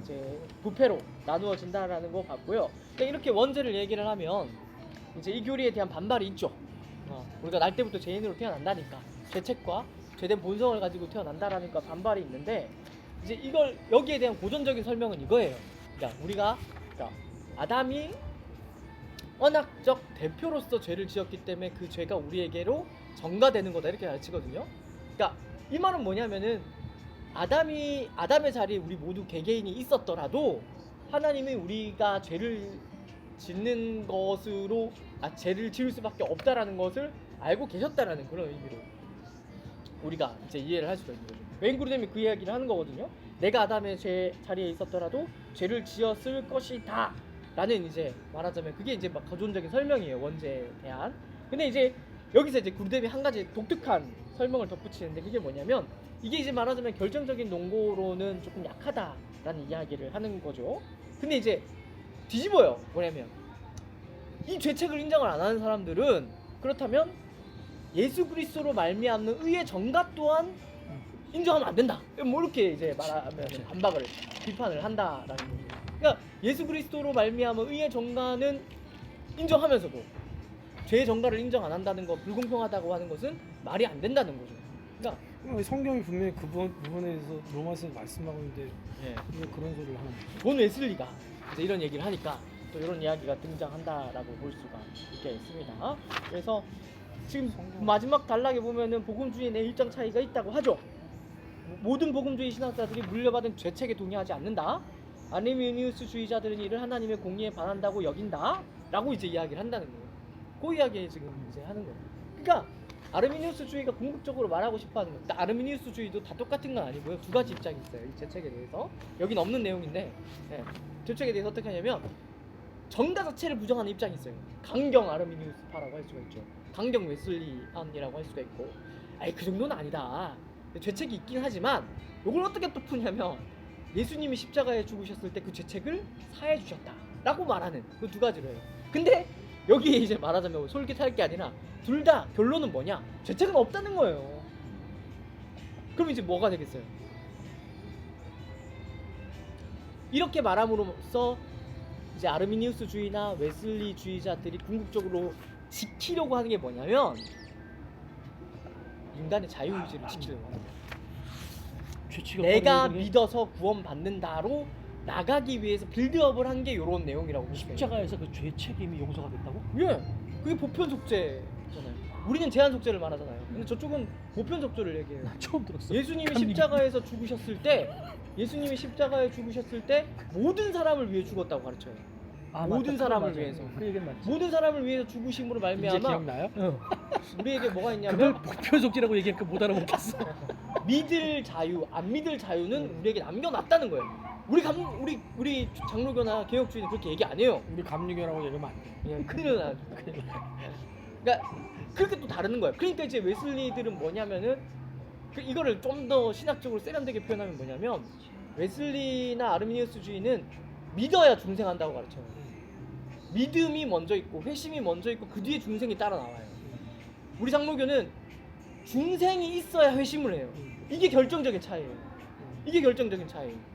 이제 부패로 나누어진다라는 거 봤고요. 그러니까 이렇게 원죄를 얘기를 하면 이제 이 교리에 대한 반발이 있죠. 우리가 날 때부터 죄인으로 태어난다니까, 죄책과 죄된 본성을 가지고 태어난다라니까 반발이 있는데, 이제 이걸 여기에 대한 고전적인 설명은 이거예요. 그러니까 아담이 언약적 대표로서 죄를 지었기 때문에 그 죄가 우리에게로 전가되는 거다, 이렇게 가르치거든요. 그러니까 이 말은 뭐냐면은 아담의 자리에 우리 모두 개개인이 있었더라도 하나님이 우리가 죄를 짓는 것으로 죄를 지을 수밖에 없다라는 것을 알고 계셨다라는 그런 의미로 우리가 이제 이해를 할 수가 있는 거죠. 웨인 그루뎀이 그 이야기를 하는 거거든요. 내가 아담의 죄 자리에 있었더라도 죄를 지었을 것이다 라는 이제 말하자면 그게 이제 막 거존적인 설명이에요, 원죄에 대한. 근데 이제 여기서 이제 구르뎀이 한 가지 독특한 설명을 덧붙이는데 그게 뭐냐면 이게 이제 말하자면 결정적인 논고로는 조금 약하다라는 이야기를 하는 거죠. 근데 이제 뒤집어요. 뭐냐면 이 죄책을 인정을 안 하는 사람들은 그렇다면 예수 그리스도로 말미암는 의의 정답 또한 인정하면 안 된다. 뭐 이렇게 이제 말하면 반박을 비판을 한다라는 거죠. 그러니까 예수 그리스도로 말미암은 의의 정가는 인정하면서도 죄의 정가를 인정 안 한다는 거, 불공평하다고 하는 것은 말이 안 된다는 거죠. 그러니까 성경이 분명히 그 부분에 대해서 로마서 말씀하고 있는데 예. 왜 그런 소리를 하는 거죠? 존 웨슬리가 이제 이런 얘기를 하니까 또 이런 이야기가 등장한다라고 볼 수가 있겠습니다. 그래서 지금 마지막 단락에 보면은 복음주의 내 일정 차이가 있다고 하죠. 모든 복음주의 신학자들이 물려받은 죄책에 동의하지 않는다. 아르미니우스주의자들은 이를 하나님의 공의에 반한다고 여긴다라고 이제 이야기를 한다는 거예요. 그 이야기 지금 이제 하는 거예요. 그러니까 아르미니우스주의가 궁극적으로 말하고 싶어하는 거. 아르미니우스주의도 다 똑같은 건 아니고요. 두 가지 입장이 있어요. 이 죄책에 대해서. 여긴 없는 내용인데 네. 죄책에 대해서 어떻게 하냐면 정가 자체를 부정하는 입장이 있어요. 강경 아르미니우스파라고 할 수가 있죠. 강경 웨슬리안이라고 할 수가 있고. 아니 그 정도는 아니다. 죄책이 있긴 하지만 이걸 어떻게 또 푸냐면 예수님이 십자가에 죽으셨을 때 그 죄책을 사해 주셨다라고 말하는 그 두 가지로 해요. 근데 여기에 이제 말하자면 솔깃할 게 아니라 둘 다 결론은 뭐냐? 죄책은 없다는 거예요. 그럼 이제 뭐가 되겠어요? 이렇게 말함으로써 이제 아르미니우스주의나 웨슬리주의자들이 궁극적으로 지키려고 하는 게 뭐냐면 인간의 자유의지를 지키려고 하는 거예요. 내가 믿어서 구원받는다로 나가기 위해서 빌드업을 한 게 이런 내용이라고 보시면 돼요. 십자가에서 그 죄 책임이 용서가 됐다고? 예, 그게 보편 속죄잖아요. 우리는 제한 속죄를 말하잖아요. 근데 저쪽은 보편 속죄를 얘기해요. 나 처음 들었어. 예수님이 십자가에서 죽으셨을 때, 예수님이 십자가에 죽으셨을 때 모든 사람을 위해 죽었다고 가르쳐요. 모든 맞다. 사람을 맞아. 위해서. 그 얘기는 맞지. 모든 사람을 위해서 죽으심으로 이제 말미암아 기억나요? 우리에게 뭐가 그걸 있냐면 목표속지라고 얘기하니까 못 알아먹겠어. 믿을 자유, 안 믿을 자유는 우리에게 남겨놨다는 거예요. 우리 장로교나 개혁주의는 그렇게 얘기 안 해요. 우리 감리교라고 얘기하면 안 돼. 그냥 큰일 나죠. 그러니까 그렇게 또 다르는 거예요. 그러니까 이제 웨슬리들은 뭐냐면은 이거를 좀 더 신학적으로 세련되게 표현하면 뭐냐면 웨슬리나 아르미니우스주의는 믿어야 중생한다고 가르쳐요. 믿음이 먼저 있고 회심이 먼저 있고 그 뒤에 중생이 따라 나와요. 우리 장로교는 중생이 있어야 회심을 해요. 이게 결정적인 차이예요. 이게 결정적인 차이예요.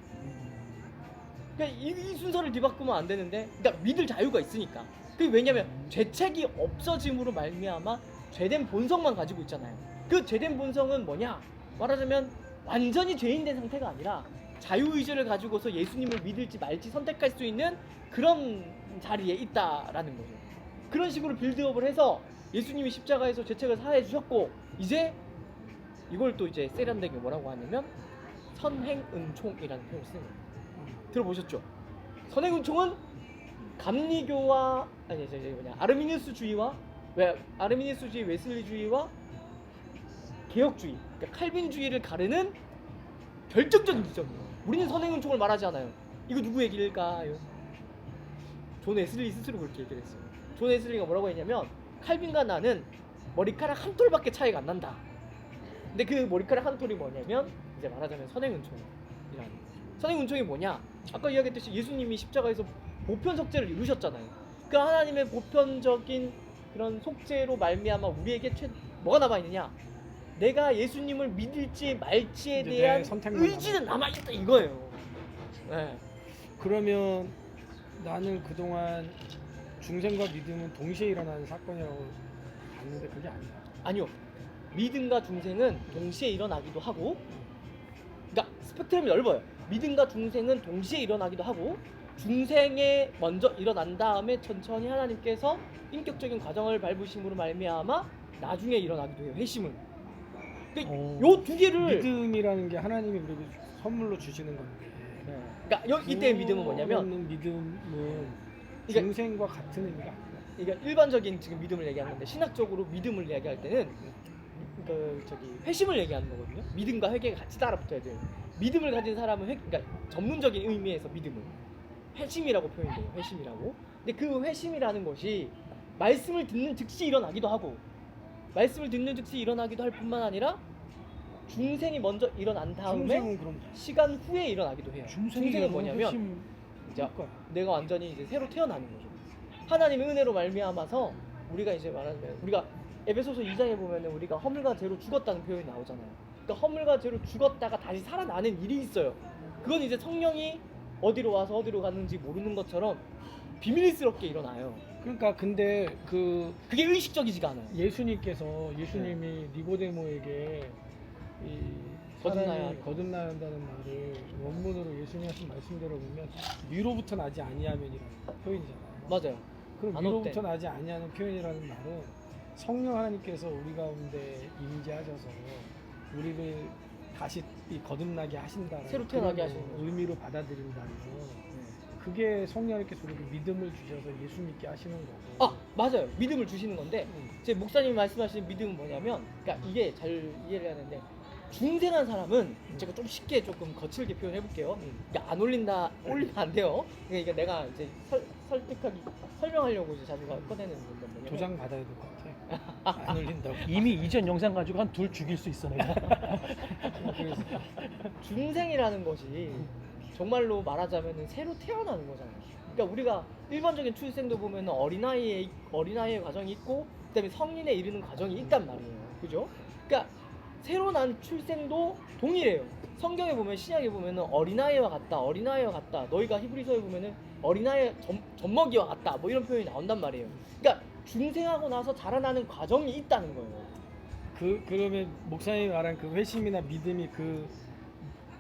그러니까 이 순서를 뒤바꾸면 안 되는데, 그러니까 믿을 자유가 있으니까. 그게 왜냐면 죄책이 없어짐으로 말미암아 죄된 본성만 가지고 있잖아요. 그 죄된 본성은 뭐냐? 말하자면 완전히 죄인된 상태가 아니라 자유의지를 가지고서 예수님을 믿을지 말지 선택할 수 있는 그런 자리에 있다라는 거죠. 그런 식으로 빌드업을 해서 예수님이 십자가에서 죄책을 사해 주셨고 이제 이걸 또 이제 세련되게 뭐라고 하냐면 선행은총이라는 표현을 쓰는 거예요. 들어보셨죠? 선행은총은 감리교와 아르미니우스주의와 아르미니우스주의, 웨슬리주의와 개혁주의, 그러니까 칼빈주의를 가르는 결정적인 지점이에요. 우리는 선행은총을 말하지 않아요. 이거 누구 얘기일까요? 존 웨슬리 스스로 그렇게 얘기를 했어요. 존 웨슬리가 뭐라고 했냐면 칼빈과 나는 머리카락 한 톨밖에 차이가 안 난다. 근데 그 머리카락 한 톨이 뭐냐면 이제 말하자면 선행은총이라는. 선행은총이 뭐냐? 아까 이야기했듯이 예수님이 십자가에서 보편 속죄를 이루셨잖아요. 그 하나님의 보편적인 그런 속죄로 말미암아 우리에게 뭐가 남아 있느냐? 내가 예수님을 믿을지 말지에 이제 대한 내 선택만 의지는 남아 있다 이거예요. 네. 그러면 나는 그동안 중생과 믿음은 동시에 일어나는 사건이라고 봤는데 그게 아니야. 아니요. 믿음과 중생은 동시에 일어나기도 하고, 그러니까 스펙트럼이 넓어요. 믿음과 중생은 동시에 일어나기도 하고, 중생에 먼저 일어난 다음에 천천히 하나님께서 인격적인 과정을 밟으심으로 말미암아 나중에 일어나기도 해요. 회심을. 그러니까 요 두 개를 믿음이라는 게 하나님이 우리에게 선물로 주시는 건데. 네. 그러니까 이때 믿음은 뭐냐면 믿음은 그러니까- 중생과 같은 의미가 아니야. 그러니까 일반적인 지금 믿음을 얘기하는 건데 신학적으로 믿음을 얘기할 때는 회심을 얘기하는 거거든요. 믿음과 회개가 같이 따라 붙어야 돼요. 믿음을 가진 사람은 그러니까 전문적인 의미에서 믿음을 회심이라고 표현돼요. 회심이라고. 근데 그 회심이라는 것이 말씀을 듣는 즉시 일어나기도 하고 말씀을 듣는 즉시 일어나기도 할 뿐만 아니라 중생이 먼저 일어난 다음에 중생은 그럼 시간 후에 일어나기도 해요. 중생은 뭐냐면 핵심 자, 내가 완전히 이제 새로 태어나는 거죠. 하나님의 은혜로 말미암아서 우리가 이제 말하면 우리가 에베소서 2장에 보면은 우리가 허물과 죄로 죽었다는 표현이 나오잖아요. 그러니까 허물과 죄로 죽었다가 다시 살아나는 일이 있어요. 그건 이제 성령이 어디로 와서 어디로 갔는지 모르는 것처럼 비밀스럽게 일어나요. 그러니까 근데 그게 의식적이지가 않아요. 예수님이 니고데모에게 이 거듭나야 사람이 한다. 거듭나야 한다는 말을 원문으로 예수님 하신 말씀대로 보면 위로부터 나지 아니하면이라는 표현이잖아요. 맞아요. 그럼 안 위로부터 어때? 나지 아니하는 표현이라는 말은 성령 하나님께서 우리 가운데 임재하셔서 우리를 다시 이 거듭나게 하신다라는 새로 태어나게 그런 하시는 거죠. 의미로 받아들인다면 그게 성령 하나님께서 우리에게 믿음을 주셔서 예수 믿게 하시는 거고. 아 맞아요. 믿음을 주시는 건데 음. 제 목사님이 말씀하시는 믿음은 뭐냐면 그러니까 이게 잘 이해를 해야 되는데 중생한 사람은 제가 좀 쉽게 조금 거칠게 표현해 볼게요. 그러니까 안 올리면 안 돼요. 그러니까 내가 이제 설득하기 설명하려고 이제 자주 꺼내는 건데 뭐냐면 도장 받아야 될 것 같아. 안 올린다고. 이미 이전 영상 가지고 한 둘 죽일 수 있어 내가. 그래서 중생이라는 것이 정말로 말하자면은 새로 태어나는 거잖아요. 그러니까 우리가 일반적인 출생도 보면은 어린아이의 과정이 있고 그다음에 성인에 이르는 과정이 있단 말이에요. 그죠? 그러니까 새로 난 출생도 동일해요. 성경에 보면 신약에 보면은 어린아이와 같다. 너희가 히브리서에 보면은 어린아이 젖먹이와 같다. 뭐 이런 표현이 나온단 말이에요. 그러니까 중생하고 나서 자라나는 과정이 있다는 거예요. 그러면 목사님이 말한 그 회심이나 믿음이 그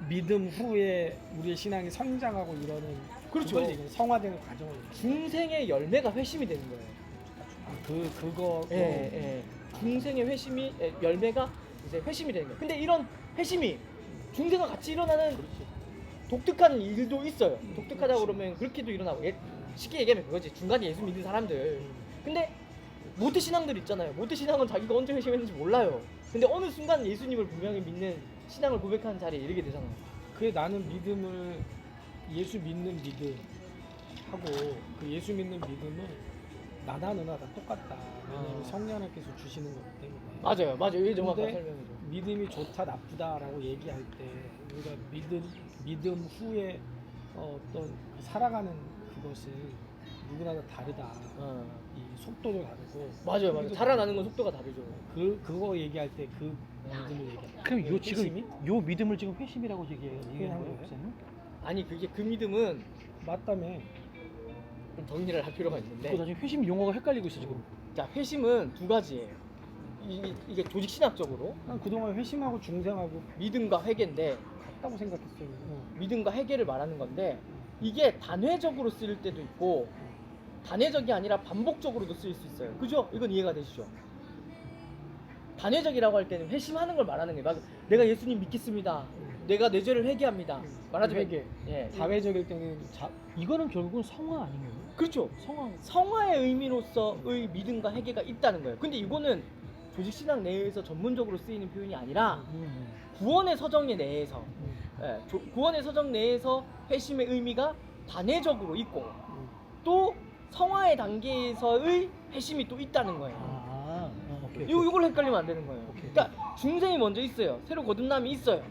믿음 후에 우리의 신앙이 성장하고 이러는 그렇죠. 그걸 얘기해요. 성화되는 과정을 얘기해요. 중생의 열매가 회심이 되는 거예요. 그거 예. 중생의 열매가 이제 회심이 되는 거예요. 근데 이런 회심이 중생과 같이 일어나는 독특한 일도 있어요. 독특하다고 그러면 그렇게도 일어나고 쉽게 얘기하면 그거지. 중간에 예수 믿는 사람들. 근데 모태 신앙들 있잖아요. 모태 신앙은 자기가 언제 회심했는지 몰라요. 근데 어느 순간 예수님을 분명히 믿는 신앙을 고백하는 자리에 이르게 되잖아요. 그게 나는 믿음을 예수 믿는 믿음하고 그 예수 믿는 믿음은 나나 너나 다 똑같다. 왜냐하면 성령님께서 주시는 거기 때문에. 맞아요. 이게 정확한 근데 설명이죠. 믿음이 좋다 나쁘다라고 얘기할 때 우리가 믿음 후에 어떤 살아가는 그것은 누구나 다 다르다. 이 속도도 다르고. 맞아요. 크기도 자라나는 다르고. 건 속도가 다르죠. 그거 얘기할 때 그 믿음을 얘기해. 그럼 요 지금 회심이? 요 믿음을 지금 회심이라고 얘기하는 거예요, 거예요? 목사님? 아니 그게 그 믿음은 맞다며. 좀 정리를 할 필요가 있는데 그거 나중에 회심 용어가 헷갈리고 있어 지금. 자 회심은 두 가지예요. 이게 조직 신학적으로 난 그동안 회심하고 중생하고 믿음과 회개인데 같다고 생각했어요. 믿음과 회개를 말하는 건데 이게 단회적으로 쓰일 때도 있고 단회적이 아니라 반복적으로도 쓰일 수 있어요. 그죠? 이건 이해가 되시죠? 단회적이라고 할 때는 회심하는 걸 말하는 거예요. 내가 예수님 믿겠습니다. 내가 내 죄를 회개합니다. 말하자면 회개. 예, 다회적일 때는 이거는 결국은 성화 아니에요? 그렇죠. 성화. 성화의 의미로서의 믿음과 회개가 있다는 거예요. 근데 이거는 조직 신학 내에서 전문적으로 쓰이는 표현이 아니라 구원의 서정 내에서 구원의 서정 내에서 회심의 의미가 단회적으로 있고 또 성화의 단계에서의 회심이 또 있다는 거예요. 오케이. 이걸 헷갈리면 안 되는 거예요. 그러니까 중생이 먼저 있어요. 새로 거듭남이 있어요.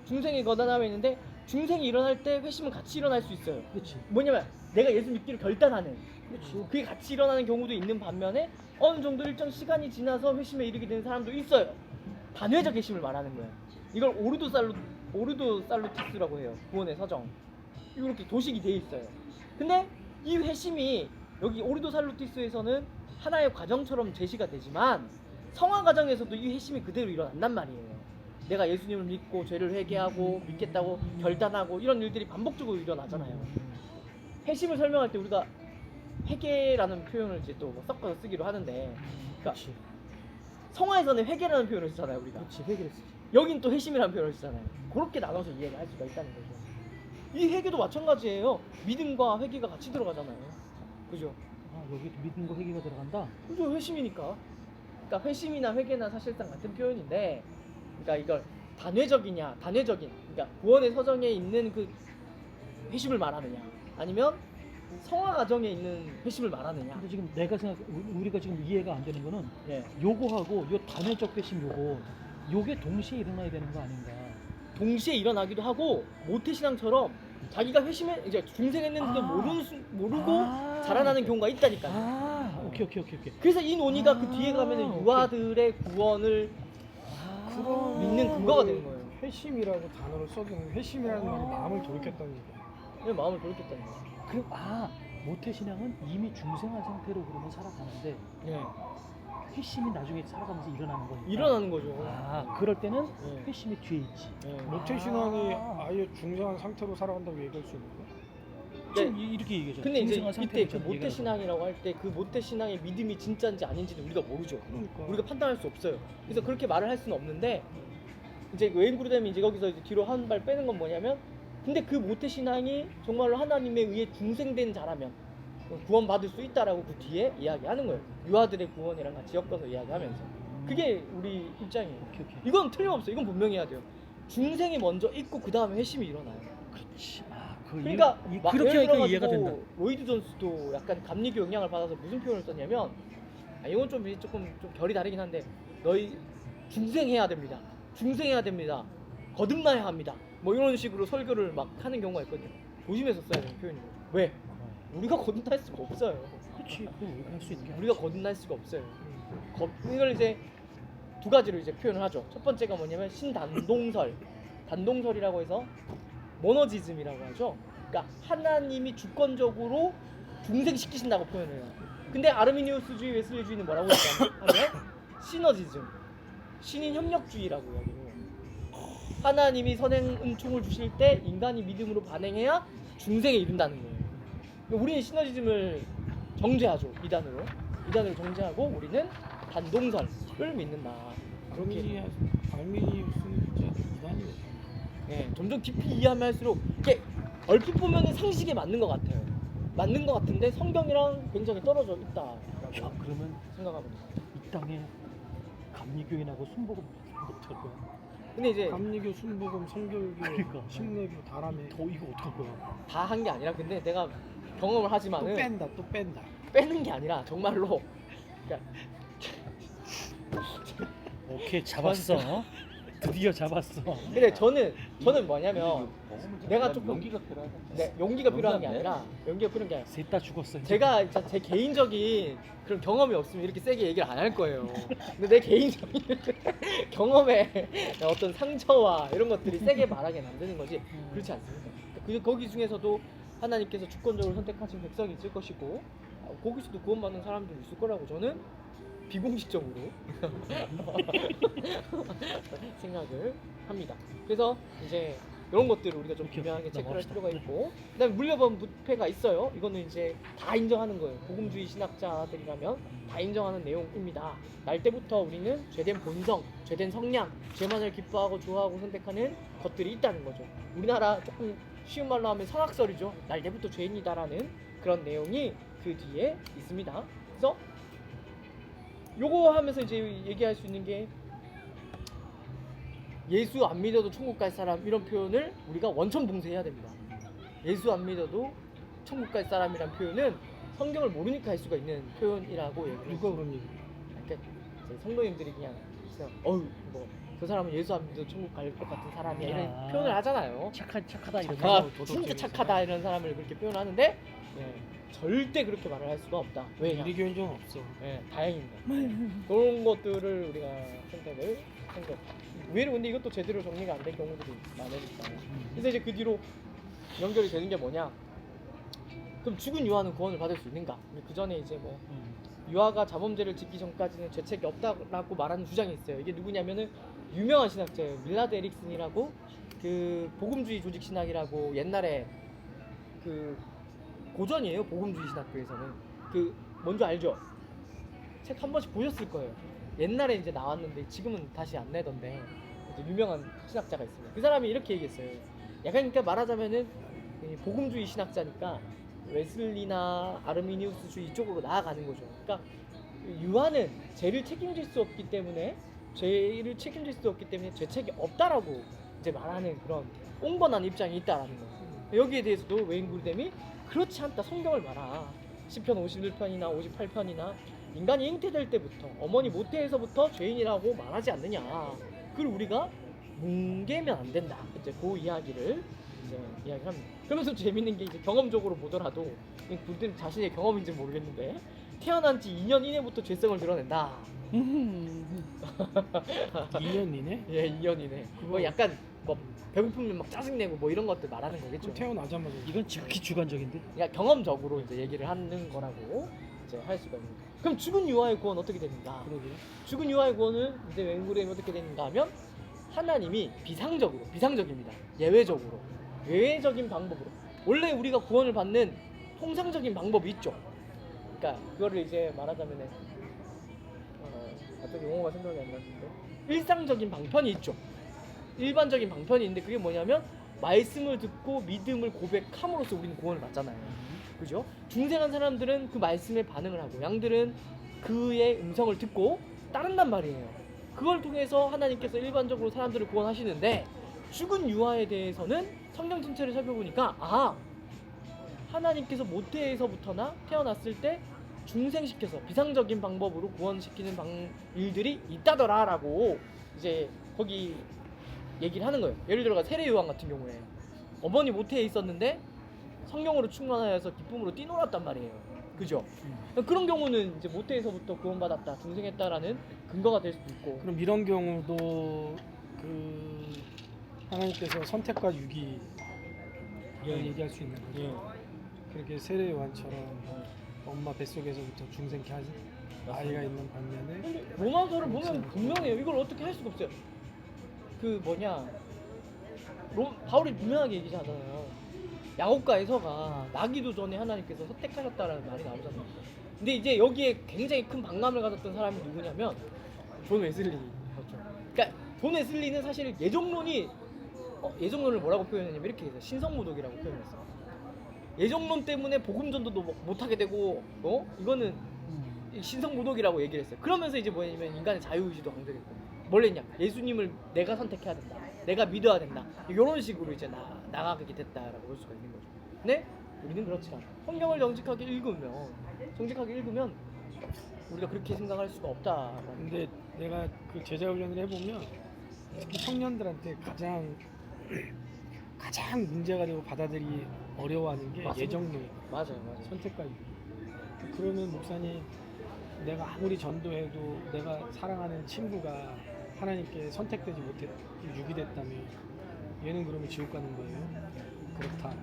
중생이 거듭남이 있는데 중생이 일어날 때 회심은 같이 일어날 수 있어요. 그렇지. 뭐냐면 내가 예수 믿기를 결단하는 그렇지. 그게 같이 일어나는 경우도 있는 반면에 어느 정도 일정 시간이 지나서 회심에 이르게 되는 사람도 있어요. 단회적 회심을 말하는 거예요. 이걸 오르도 살루티스라고 해요. 구원의 서정. 이렇게 도식이 돼 있어요. 근데 이 회심이 여기 오르도 살루티스에서는 하나의 과정처럼 제시가 되지만 성화 과정에서도 이 회심이 그대로 일어난단 말이에요. 내가 예수님을 믿고 죄를 회개하고 믿겠다고 결단하고 이런 일들이 반복적으로 일어나잖아요. 회심을 설명할 때 우리가 회개라는 표현을 이제 또뭐 섞어서 쓰기로 하는데 그러니까 성화에서는 회개라는 표현을 쓰잖아요. 우리가. 그렇지. 회개를 쓰지. 여긴 또 회심이라는 표현을 쓰잖아요. 그렇게 나눠서 이해를 할 수가 있다는 거죠. 이 회개도 마찬가지예요. 믿음과 회개가 같이 들어가잖아요. 그죠? 여기 믿음과 회개가 들어간다. 그죠? 회심이니까. 그러니까 회심이나 회개나 사실상 같은 표현인데, 그러니까 이걸 단회적인 그러니까 구원의 서정에 있는 그 회심을 말하느냐 아니면 성화 과정에 있는 회심을 말하느냐. 근데 지금 내가 우리가 지금 이해가 안 되는 거는 예. 요거하고 요 단회적 회심 요게 동시에 일어나야 되는 거 아닌가? 동시에 일어나기도 하고 모태신앙처럼 자기가 회심해 이제 중생했는데도 모르고 자라나는 경우가 있다니까요. 오케이. 그래서 이 논의가 그 뒤에 가면은 오케이. 유아들의 구원을 그런 믿는 근거가 되는 거예요. 회심이라고 단어를 써주는 회심이라는 말이 마음을 돌이켰다는 얘기야. 왜 마음을 돌이켰다는 거예요. 그럼 모태신앙은 이미 중생한 상태로 그러면 살아가는데 예. 회심이 나중에 살아가면서 일어나는 거니까. 일어나는 거죠. 그럴 때는 예. 회심이 뒤에 있지. 예. 모태신앙이 아예 중생한 상태로 살아간다고 얘기할 수 있는 거야? 지금 이렇게 얘기하잖아. 근데 이제 중생한 이때 그 상태로 얘기하는 모태신앙이라고 할 때 그 모태신앙의 믿음이 진짜인지 아닌지는 우리가 모르죠. 그러니까. 우리가 판단할 수 없어요. 그래서 그렇게 말을 할 수는 없는데 이제 웨인그루뎀이 이제 거기서 이제 뒤로 한 발 빼는 건 뭐냐면 근데 그 모태신앙이 정말로 하나님에 의해 중생된 자라면 구원받을 수 있다라고 그 뒤에 이야기하는 거예요. 유아들의 구원이랑 같이 엮어서 이야기하면서 그게 우리 입장이에요. 오케이. 이건 틀림없어요. 이건 분명히 해야 돼요. 중생이 먼저 있고 그 다음에 회심이 일어나요. 그렇지. 그러니까 막 그렇게 예를 하니까 이해가 들어가지고 된다. 로이드 존스도 약간 감리교 영향을 받아서 무슨 표현을 썼냐면 이건 조금 결이 다르긴 한데 너희 중생해야 됩니다. 거듭나야 합니다. 뭐 이런 식으로 설교를 막 하는 경우가 있거든요. 조심해서 써야 되는 표현이에요. 왜? 우리가 거듭날 수가 없어요. 그렇지. 그럼 할 수 있는 게 우리가 거듭날 수가 없어요. 이걸 이제 두 가지로 이제 표현을 하죠. 첫 번째가 뭐냐면 단동설이라고 해서 모노지즘이라고 하죠. 그러니까 하나님이 주권적으로 중생시키신다고 표현을 해요. 근데 아르미니우스주의, 웨슬리주의는 뭐라고 하냐면 시너지즘, 신인 협력주의라고 이야기해요. 하나님이 선행 은총을 주실 때 인간이 믿음으로 반응해야 중생에 이른다는 거예요. 우리는 시너지즘을 정죄하죠. 이단으로 정죄하고 우리는 단동설을 믿는다. 그렇게 알미니우스는 이제 이단이에요. 예, 점점 깊이 이해하면 할수록 이게 얼핏 보면은 상식에 맞는 것 같아요. 맞는 것 같은데 성경이랑 굉장히 떨어져 있다라고 그러면 생각합니다. 이 땅에 감리교인하고 순복음 어떡할 거야? 근데 이제 감리교, 순복음, 성결교, 그러니까. 신내교, 다람에 이거 어떡할 거야? 다 한 게 아니라 근데 내가 경험을 또 하지만은 뺀다. 빼는 게 아니라 정말로 그러니까 오케이 잡았어. 드디어 잡았어. 근데 저는 뭐냐면 내가 조금 용기가 필요하다. 용기가 필요한 게 아니라 셋 다 죽었어. 이제. 제가 진짜 제 개인적인 그런 경험이 없으면 이렇게 세게 얘기를 안 할 거예요. 근데 내 개인적인 경험에 어떤 상처와 이런 것들이 세게 말하게 안 되는 거지 그렇지 않습니다. 거기 중에서도 하나님께서 주권적으로 선택하신 백성이 있을 것이고 거기서도 구원받는 사람들이 있을 거라고 저는 비공식적으로 생각을 합니다. 그래서 이제 이런 것들을 우리가 좀 분명하게 체크할 필요가 있고 그다음에 물려본 부패가 있어요. 이거는 이제 다 인정하는 거예요. 복음주의 신학자들이라면 다 인정하는 내용입니다. 날 때부터 우리는 죄된 본성, 죄된 성량, 죄만을 기뻐하고 좋아하고 선택하는 것들이 있다는 거죠. 우리나라 조금 쉬운 말로 하면 성악설이죠. 날 때부터 죄인이다라는 그런 내용이 그 뒤에 있습니다. 그래서 요거 하면서 이제 얘기할 수 있는 게 예수 안 믿어도 천국 갈 사람 이런 표현을 우리가 원천 봉쇄해야 됩니다. 예수 안 믿어도 천국 갈 사람이란 표현은 성경을 모르니까 할 수가 있는 표현이라고 얘기를 누가 했어요. 그런 얘기? 그러니까 이제 성도님들이 그냥 뭐 그 사람은 예수 안 믿어도 천국 갈 것 같은 사람이야 이런 표현을 하잖아요. 착하다 이런 아, 거. 진짜 착하다 이런 사람을 그렇게 표현하는데 절대 그렇게 말을 할 수가 없다. 왜냐? 유리교인정은 없어. 다행입니다. 그런 것들을 우리가 선택을 의외로 근데 이것도 제대로 정리가 안 된 경우들이 많으니까. 그래서 이제 그 뒤로 연결이 되는 게 뭐냐? 그럼 죽은 유아는 구원을 받을 수 있는가? 그 전에 이제 뭐 유아가 자범죄를 짓기 전까지는 죄책이 없다라고 말하는 주장이 있어요. 이게 누구냐면은 유명한 신학자예요. 밀라드 에릭슨이라고 그 복음주의 조직 신학이라고 옛날에 그 고전이에요. 복음주의 신학교에서는 그 뭔지 알죠? 책 한 번씩 보셨을 거예요. 옛날에 이제 나왔는데 지금은 다시 안 내던데 이제 유명한 신학자가 있습니다. 그 사람이 이렇게 얘기했어요. 약간 그러니까 말하자면은 복음주의 신학자니까 웨슬리나 아르미니우스주의 이쪽으로 나아가는 거죠. 그러니까 유아는 죄를 책임질 수 없기 때문에 죄를 책임질 수 없기 때문에 죄책이 없다라고 이제 말하는 그런 옹번한 입장이 있다라는 거예요. 여기에 대해서도 웨인 굴뎀이 그렇지 않다, 성경을 봐라. 시편 51편이나 58편이나 인간이 잉태될 때부터 어머니 모태에서부터 죄인이라고 말하지 않느냐. 그걸 우리가 뭉개면 안 된다. 이제 그 이야기를 이제 이야기를 합니다. 그러면서 재밌는 게 이제 경험적으로 보더라도 이 굴뎀 자신의 경험인지 모르겠는데 태어난 지 2년 이내부터 죄성을 드러낸다. 2년 이내? 예, 2년 이내. 뭐 약간 뭐 배고프면 막 짜증내고 뭐 이런 것들 말하는 거겠죠. 좀 태어나자마자 이건 지극히 주관적인데. 그러니까 경험적으로 이제 얘기를 하는 거라고 이제 할 수가 있는 거예요. 그럼 죽은 유아의 구원 어떻게 됩니까? 그러게. 죽은 유아의 구원은 이제 웬구렘이 어떻게 되는가 하면 하나님이 비상적입니다. 예외적인 방법으로. 원래 우리가 구원을 받는 통상적인 방법이 있죠. 그러니까 그거를 이제 말하자면은 갑자기 용어가 생각이 안 나는데 일상적인 방편이 있죠. 일반적인 방편이 있는데 그게 뭐냐면 말씀을 듣고 믿음을 고백함으로써 우리는 구원을 받잖아요. 그죠? 중생한 사람들은 그 말씀에 반응을 하고 양들은 그의 음성을 듣고 따른단 말이에요. 그걸 통해서 하나님께서 일반적으로 사람들을 구원하시는데 죽은 유아에 대해서는 성경 전체를 살펴보니까 하나님께서 모태에서부터나 태어났을 때 중생시켜서 비상적인 방법으로 구원시키는 일들이 있다더라라고 이제 거기 얘기를 하는 거예요. 예를 들어가 세례 요한 같은 경우에 어머니 모태에 있었는데 성령으로 충만하여서 기쁨으로 뛰놀았단 말이에요. 그죠? 그런 경우는 이제 모태에서부터 구원받았다, 중생했다라는 근거가 될 수도 있고. 그럼 이런 경우도 그 하나님께서 선택과 유기 이걸 얘기할 수 있는 거죠. 그렇게 세례 요한처럼 엄마 뱃속에서부터 중생케 하신 아이가 있는 반면에 근데 로마서를 보면 분명해요. 이걸 어떻게 할 수가 없어요. 그 뭐냐 바울이 분명하게 얘기하잖아요. 야곱과에서가 나기도 전에 하나님께서 선택하셨다라는 말이 나오잖아요. 근데 이제 여기에 굉장히 큰 박람을 가졌던 사람이 누구냐면 존 웨슬리였죠. 그러니까 존 웨슬리는 사실 예정론을 뭐라고 표현했냐면 이렇게 해서 신성모독이라고 표현했어요. 예정론 때문에 복음전도도 못하게 되고 이거는 신성모독이라고 얘기를 했어요. 그러면서 이제 뭐냐면 인간의 자유의지도 강조했고 뭘 했냐, 예수님을 내가 선택해야 된다, 내가 믿어야 된다, 이런 식으로 이제 나가게 됐다라고 볼 수가 있는 거죠. 근데 우리는 그렇지 않아. 성경을 정직하게 읽으면 우리가 그렇게 생각할 수가 없다. 근데 내가 그 제자 훈련을 해보면 특히 청년들한테 가장 문제가 되고 받아들이기 어려워하는 게 맞습니다. 예정론이에요. 맞아요. 선택과 유기. 그러면 목사님, 내가 아무리 전도해도 내가 사랑하는 친구가 하나님께 선택되지 못해 유기됐다면 얘는 그러면 지옥 가는 거예요? 그렇다.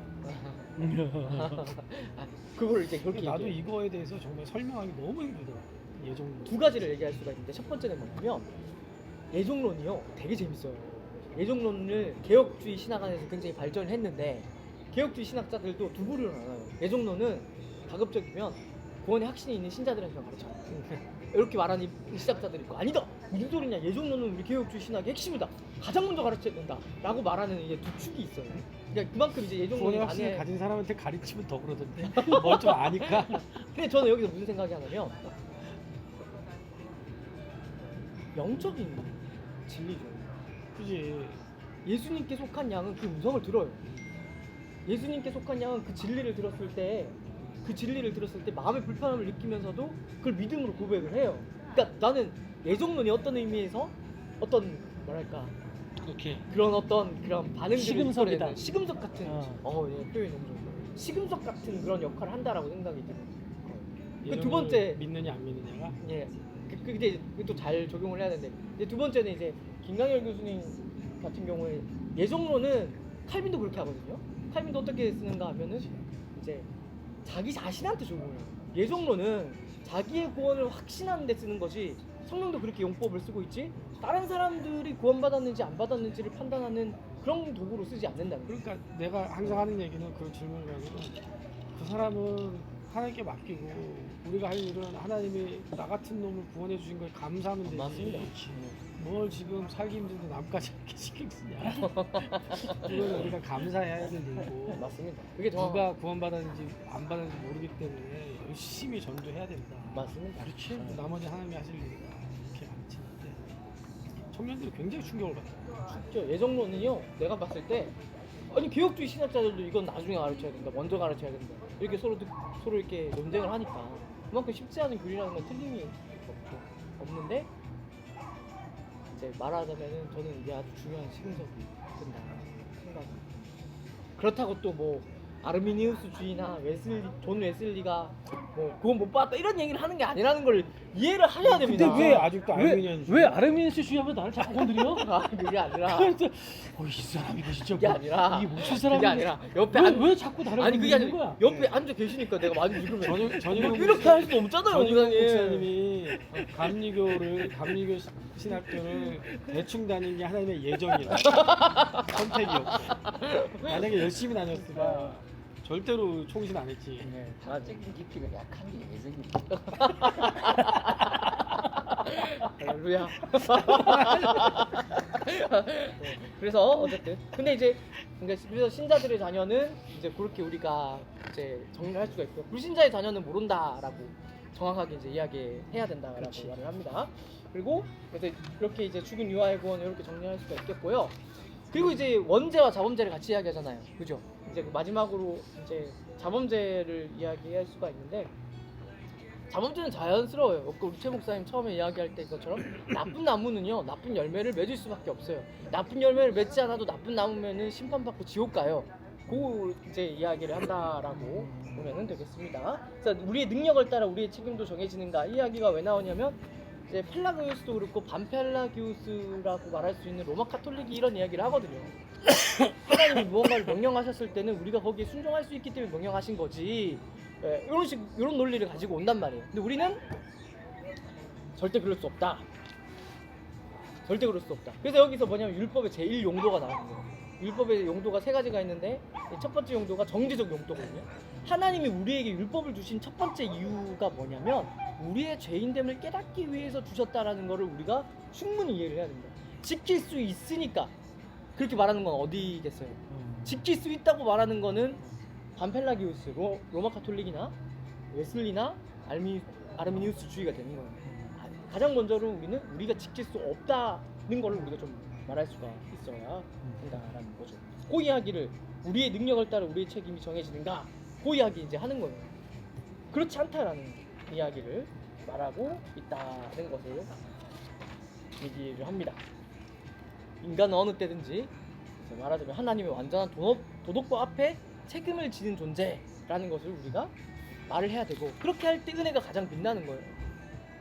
그걸 이제 그렇게 나도 얘기해요. 이거에 대해서 정말 설명하기 너무 힘들더라고. 예정론. 두 가지를 얘기할 수가 있는데 첫 번째는 뭐냐면 예정론이요 되게 재밌어요. 예정론을 개혁주의 신학 안에서 굉장히 발전을 했는데 개혁주의 신학자들도 두 부류로 나눠요. 예정론은 가급적이면 구원의 확신이 있는 신자들한테 가르쳐. 이렇게 말하는 신학자들이 있고 아니다, 무슨 소리냐, 예정론은 우리 개혁주의 신학의 핵심이다, 가장 먼저 가르쳐야 된다 라고 말하는 이게 두 축이 있어요. 그러니까 그만큼 이제 예정론이 구원의 확신을 안에 가진 사람한테 가르치면 더 그러던데. 뭘 좀 아니까. 근데 저는 여기서 무슨 생각이 하냐면 영적인 진리죠. 그지. 예수님께 속한 양은 그 음성을 들어요. 예수님께 속한 양은 그 진리를 들었을 때 마음의 불편함을 느끼면서도 그걸 믿음으로 고백을 해요. 그러니까 나는 예정론이 어떤 의미에서 어떤 뭐랄까 오케이. 그런 반응들을 시금석이다. 이끌어내는 시금석 같은 어. 표현이 너무 좋아요. 시금석 같은 그런 역할을 한다라고 생각이 들어요. 그 두 예정론을 번째 믿느냐 안 믿느냐가. 예. 근데 또 잘 적용을 해야 되는데 이제 두 번째는 이제 김강열 교수님 같은 경우에 예정론은 칼빈도 그렇게 하거든요. 칼빈도 어떻게 쓰는가 하면은 이제 자기 자신한테 적용을 해요. 예정론은 자기의 구원을 확신하는 데 쓰는 거지 성령도 그렇게 용법을 쓰고 있지 다른 사람들이 구원받았는지 안 받았는지를 판단하는 그런 도구로 쓰지 않는다는 거예요. 그러니까 내가 항상 하는 얘기는 그런 질문을 하면은 그 사람은 하나님께 맡기고 우리가 할 일은 하나님이 나 같은 놈을 구원해 주신 거에 감사하면 되지. 맞습니다. 뭘 지금 살기 힘든데 남까지 이렇게 신경 쓰냐. 그건 우리가 감사해야 될 일이고 맞습니다. 그게 누가 구원받았는지 안 받았는지 모르기 때문에 열심히 전도해야 된다. 맞습니다. 그렇지. 나머지 하나님이 하실 일이다. 이렇게 가르치는데 청년들이 굉장히 충격을 받아요. 진짜 예정론은요, 내가 봤을 때 아니 개혁주의 신학자들도 이건 나중에 가르쳐야 된다, 먼저 가르쳐야 된다, 이렇게 서로 이렇게 논쟁을 하니까 그만큼 쉽지 않은 교리라는 건 틀림이 없는데, 이제 말하자면은 저는 이게 아주 중요한 시금석이 된다 생각합니다. 그렇다고 또 뭐 아르미니우스주의나 존 웨슬리가 뭐 그건 못 봤다 이런 얘기를 하는 게 아니라는 걸 이해를 하셔야 됩니다. 근데 왜 아직도 아르미니안 왜 아르미니스 주의하면 나를 자꾸 건드려? 아, 그게 아니라 이 사람 이거 진짜 그게 아니라 이게 무슨 사람이 그게 아니라 옆에 왜 자꾸 나를 아니 그게 건드리는 아니라 거야? 옆에 앉아 계시니까 내가 많이 읽으면 전용 이렇게 할 수 없잖아요, 전용 원장님. 목사님이 감리교 신학교를 대충 다니는 게 하나님의 예정이라 선택이었고, 만약에 열심히 다녔으면 절대로 총신 안 했지. 네, 사적인 깊이가 약한 게 예정입니다. 할렐루야. 그래서 어쨌든 근데 이제 그래서 신자들의 자녀는 이제 그렇게 우리가 이제 정리할 수가 있고요. 불신자의 자녀는 모른다라고 정확하게 이제 이야기해야 된다라고 그렇지. 말을 합니다. 그리고 그래서 이렇게 이제 죽은 유아의 구원을 이렇게 정리할 수가 있겠고요. 그리고 이제 원죄와 자범죄를 같이 이야기하잖아요, 그죠? 이제 그 마지막으로 이제 자범죄를 이야기할 수가 있는데, 자범죄는 자연스러워요. 우리 최 목사님 처음에 이야기할 때 것처럼 나쁜 나무는요, 나쁜 열매를 맺을 수밖에 없어요. 나쁜 열매를 맺지 않아도 나쁜 나무면은 심판받고 지옥 가요. 그 이제 이야기를 한다라고 보면은 되겠습니다. 그래서 우리의 능력을 따라 우리의 책임도 정해지는가, 이 이야기가 왜 나오냐면 이제 펠라기우스도 그렇고 반펠라기우스라고 말할 수 있는 로마 카톨릭이 이런 이야기를 하거든요. 하나님이 무언가를 명령하셨을 때는 우리가 거기에 순종할 수 있기 때문에 명령하신 거지. 예, 이런 논리를 가지고 온단 말이에요. 근데 우리는 절대 그럴 수 없다. 절대 그럴 수 없다. 그래서 여기서 뭐냐면 율법의 제1 용도가 나오는 거예요. 율법의 용도가 세 가지가 있는데 첫 번째 용도가 정지적 용도거든요. 하나님이 우리에게 율법을 주신 첫 번째 이유가 뭐냐면 우리의 죄인됨을 깨닫기 위해서 주셨다라는 것을 우리가 충분히 이해를 해야 됩니다. 지킬 수 있으니까 그렇게 말하는 건 어디겠어요? 지킬 수 있다고 말하는 거는 반펠라기우스, 로마 카톨릭이나 웨슬리나 아르미니우스주의가 되는 거예요. 가장 먼저로 우리는 우리가 지킬 수 없다는 거를 우리가 좀 말할 수가 있어야 된다라는 거죠. 그 이야기를 우리의 능력을 따라 우리의 책임이 정해지는가, 그 이야기 이제 하는 거예요. 그렇지 않다라는 이야기를 말하고 있다는 것을 얘기를 합니다. 인간은 어느 때든지 말하자면 하나님의 완전한 도덕법 앞에 책임을 지는 존재라는 것을 우리가 말을 해야 되고, 그렇게 할 때 은혜가 가장 빛나는 거예요.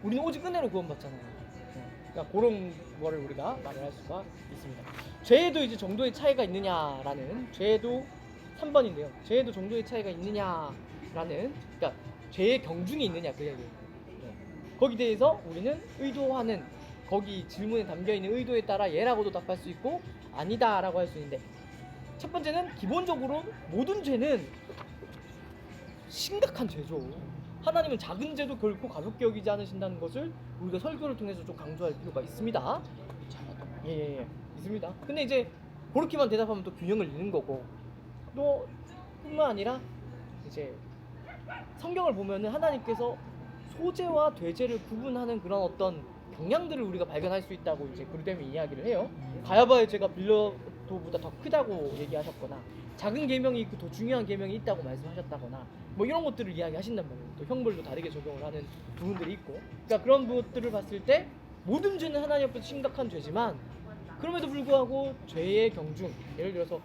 우리는 오직 은혜로 구원받잖아요. 그러니까 그런 거를 우리가 말을 할 수가 있습니다. 죄에도 이제 정도의 차이가 있느냐라는, 죄에도 3번인데요. 죄에도 정도의 차이가 있느냐라는, 그러니까 죄의 경중이 있느냐 그 얘기예요. 거기에 대해서 우리는 의도하는, 거기 질문에 담겨있는 의도에 따라 예라고도 답할 수 있고 아니다라고 할 수 있는데, 첫 번째는 기본적으로 모든 죄는 심각한 죄죠. 하나님은 작은 죄도 결코 가볍게 여기지 않으신다는 것을 우리가 설교를 통해서 좀 강조할 필요가 있습니다. 예, 있습니다. 근데 이제 그렇게만 대답하면 또 균형을 잃는 거고, 또 뿐만 아니라 이제 성경을 보면은 하나님께서 소재와 되죄를 구분하는 그런 어떤 경향들을 우리가 발견할 수 있다고 이제 그루뎀이 이야기를 해요. 가야바의 죄가 빌라도보다 더 크다고 얘기하셨거나, 작은 계명이 있고 더 중요한 계명이 있다고 말씀하셨다거나, 뭐 이런 것들을 이야기하신단 말이에요. 또 형벌도 다르게 적용을 하는 부분들이 있고, 그러니까 그런 것들을 봤을 때 모든 죄는 하나님 앞에서 심각한 죄지만, 그럼에도 불구하고 죄의 경중, 예를 들어서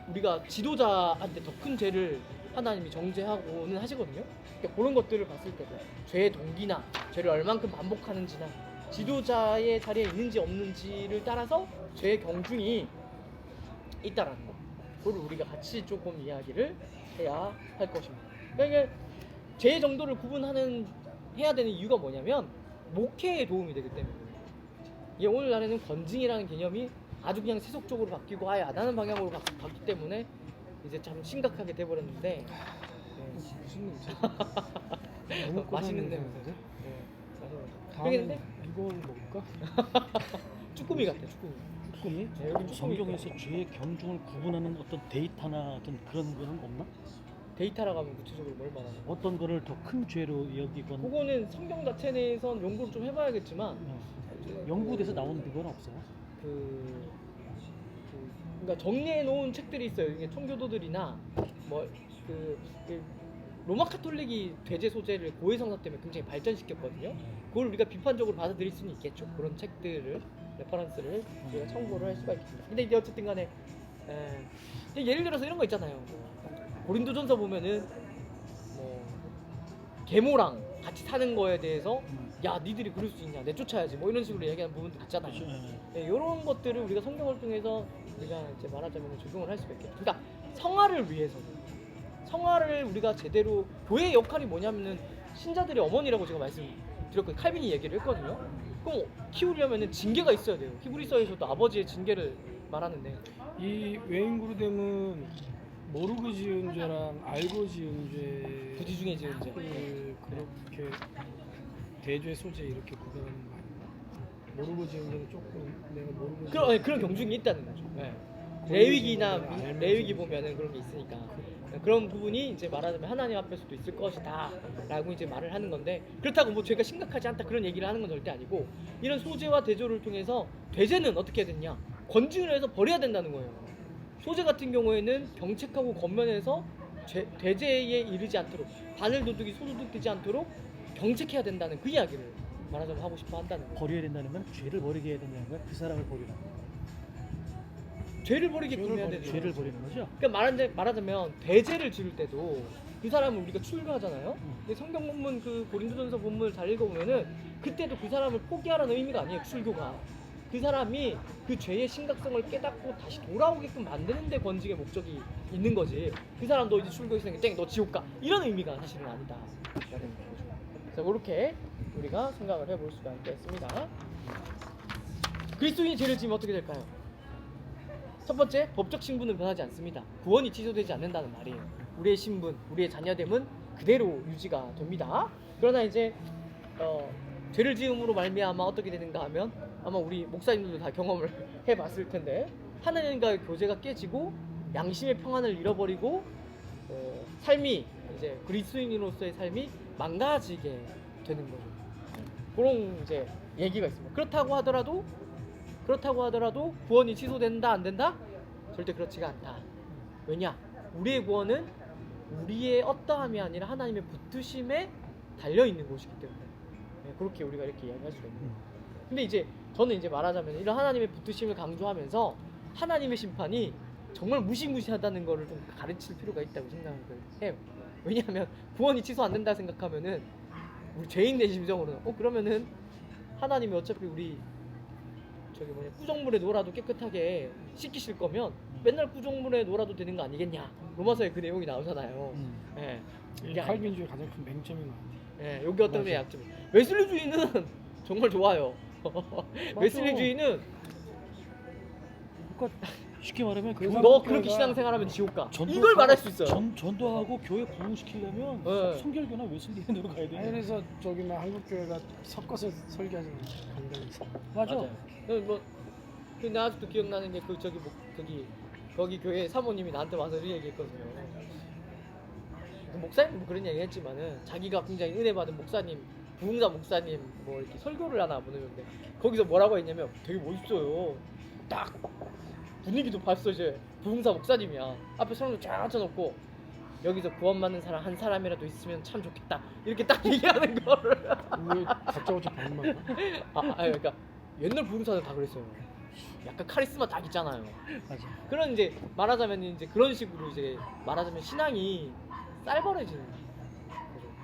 우리가 지도자한테 더 큰 죄를 하나님이 정죄하고는 하시거든요. 그러니까 그런 것들을 봤을 때도 죄의 동기나 죄를 얼만큼 반복하는지나 지도자의 자리에 있는지 없는지를 따라서 죄의 경중이 있다라는 거, 그걸 우리가 같이 조금 이야기를 해야 할 것입니다. 그러니까 죄의 정도를 해야 되는 이유가 뭐냐면 목회에 도움이 되기 때문에. 오늘날에는 건징이라는 개념이 아주 그냥 세속적으로 바뀌고 아예 안 하는 방향으로 바뀌기 때문에 이제 참 심각하게 돼버렸는데, 무슨 냄새? 맛있는 냄새. 다음에 근데 이거 먹을까? 쭈꾸미 같아, 쭈꾸미. 쭈꾸미? 네, 여기 쭈꾸미 성경에서 죄의 경중을 구분하는 어떤 데이터나 어떤 그런 거는 없나? 데이터라고 하면 구체적으로 뭘 말하는 거야? 어떤 거를 더 큰 죄로 여기건 그거는 성경 자체 내에선 연구를 좀 해봐야겠지만 연구돼서 나온 그건 없어요. 그러니까 정리해 놓은 책들이 있어요. 이게 청교도들이나 그 로마 카톨릭이 대제 소재를 고해 성사 때문에 굉장히 발전시켰거든요. 그걸 우리가 비판적으로 받아들일 수는 있겠죠. 그런 책들을 레퍼런스를 우리가 참고를 할 수가 있겠습니다. 근데 이제 어쨌든 간에 예를 들어서 이런 거 있잖아요. 고린도전서 보면은 뭐 계모랑 같이 사는 거에 대해서 야 니들이 그럴 수 있냐 내쫓아야지 뭐 이런 식으로 얘기하는 부분도 있잖아요. 이런 것들을 우리가 성경을 통해서 우리가 이제 말하자면 적용을 할 수가 있겠죠. 그러니까 성화를 위해서는 성화를 우리가 제대로 교회의 역할이 뭐냐면은 신자들의 어머니라고 제가 말씀드렸거든요. 칼빈이 얘기를 했거든요. 그럼 키우려면은 징계가 있어야 돼요. 히브리서에서도 아버지의 징계를 말하는데 이 외인그루뎀은 모르고 지은 죄랑 알고 지은 죄 부지 중에 지은 죄. 그렇게 대죄 소재 이렇게 구별하는 거 아닌가? 모르고 지은 죄는 조금 내가 모르고 그런 경중이 있다는 거죠. 네. 알면서 레위기 보면은 그런 게 있으니까 그런 부분이 이제 말하자면 하나님 앞에서도 있을 것이다라고 이제 말을 하는 건데 그렇다고 뭐 죄가 심각하지 않다 그런 얘기를 하는 건 절대 아니고 이런 소재와 대조를 통해서 대죄는 어떻게 해야 되냐 권징을 해서 버려야 된다는 거예요. 소재 같은 경우에는 경책하고 권면해서 대죄에 이르지 않도록 바늘 도둑이 소도둑되지 않도록 경책해야 된다는 그 이야기를 말하자면 하고 싶어 한다는 거예요. 버려야 된다는 건 죄를 버리게 해야 된다는 거야. 그 사람을 버리라는 거야. 죄를 버리게끔 해야 되죠. 죄를 버리는 거죠. 그러니까 말하자면 대죄를 지을 때도 그 사람을 우리가 출교하잖아요. 근데 성경 본문 그 고린도전서 본문을 잘 읽어보면은 그때도 그 사람을 포기하라는 의미가 아니에요. 출교가 그 사람이 그 죄의 심각성을 깨닫고 다시 돌아오게끔 만드는 데 권징의 목적이 있는 거지. 그 사람 너 이제 출교했으니까 땡 너 지옥 가 이런 의미가 사실은 아니다 라는 거죠. 그래서 그렇게 우리가 생각을 해볼 수가 있겠습니다. 그리스도인이 죄를 지으면 어떻게 될까요? 첫 번째, 법적 신분은 변하지 않습니다. 구원이 취소되지 않는다는 말이에요. 우리의 신분, 우리의 자녀됨은 그대로 유지가 됩니다. 그러나 이제 죄를 지음으로 말미암아 어떻게 되는가 하면 아마 우리 목사님들도 다 경험을 해봤을 텐데 하나님과의 교제가 깨지고 양심의 평안을 잃어버리고 삶이 이제 그리스도인으로서의 삶이 망가지게 되는 거죠. 그런 이제 얘기가 있습니다. 그렇다고 하더라도 구원이 취소된다 안 된다? 절대 그렇지가 않다. 왜냐? 우리의 구원은 우리의 어떠함이 아니라 하나님의 붙으심에 달려 있는 것이기 때문에 그렇게 우리가 이렇게 이야기할 수가 있는 거예요. 근데 이제 저는 이제 말하자면 이런 하나님의 붙으심을 강조하면서 하나님의 심판이 정말 무시무시하다는 거를 좀 가르칠 필요가 있다고 생각을 해요. 왜냐하면 구원이 취소 안 된다 생각하면은 우리 죄인의 심정으로는 그러면은 하나님이 어차피 우리 구정물에 놀아도 깨끗하게 씻기실 거면 맨날 구정물에 놀아도 되는 거 아니겠냐. 로마서에 그 내용이 나오잖아요. 예. 이게 칼빈주의 가장 큰 맹점인 것 같아요. 예, 여기 어떤 게 약점. 웨슬리주의는 정말 좋아요. 웨슬리주의는 그러니까 쉽게 말하면 너 그렇게 신앙생활하면 지옥 가. 이걸 말할 수 있어요. 전도하고 교회 부흥시키려면 성결교나 웨슬리안으로 가야 돼요. 그래서 저기 막 한국교회가 섞어서 설교하는 강단에서 맞아. 근데 아직도 기억나는 게 거기 교회 사모님이 나한테 와서 이런 얘기했거든요. 그 목사님 그런 얘기 했지만은 자기가 굉장히 은혜 받은 목사님, 부흥사 목사님 뭐 이렇게 설교를 하나 보내는데 거기서 뭐라고 했냐면 되게 멋있어요. 딱 분위기도 봤어. 이제 부흥사 목사님이야. 앞에 사람들 쫙 앉혀놓고 여기서 구원받는 사람 한 사람이라도 있으면 참 좋겠다 이렇게 딱 얘기하는 거를 왜 다짜고짜 반응만 그러니까 옛날 부흥사들 다 그랬어요. 약간 카리스마 딱 있잖아요. 맞아. 그런 이제 말하자면 이제 그런 식으로 이제 말하자면 신앙이 쌀벌해지는 거죠.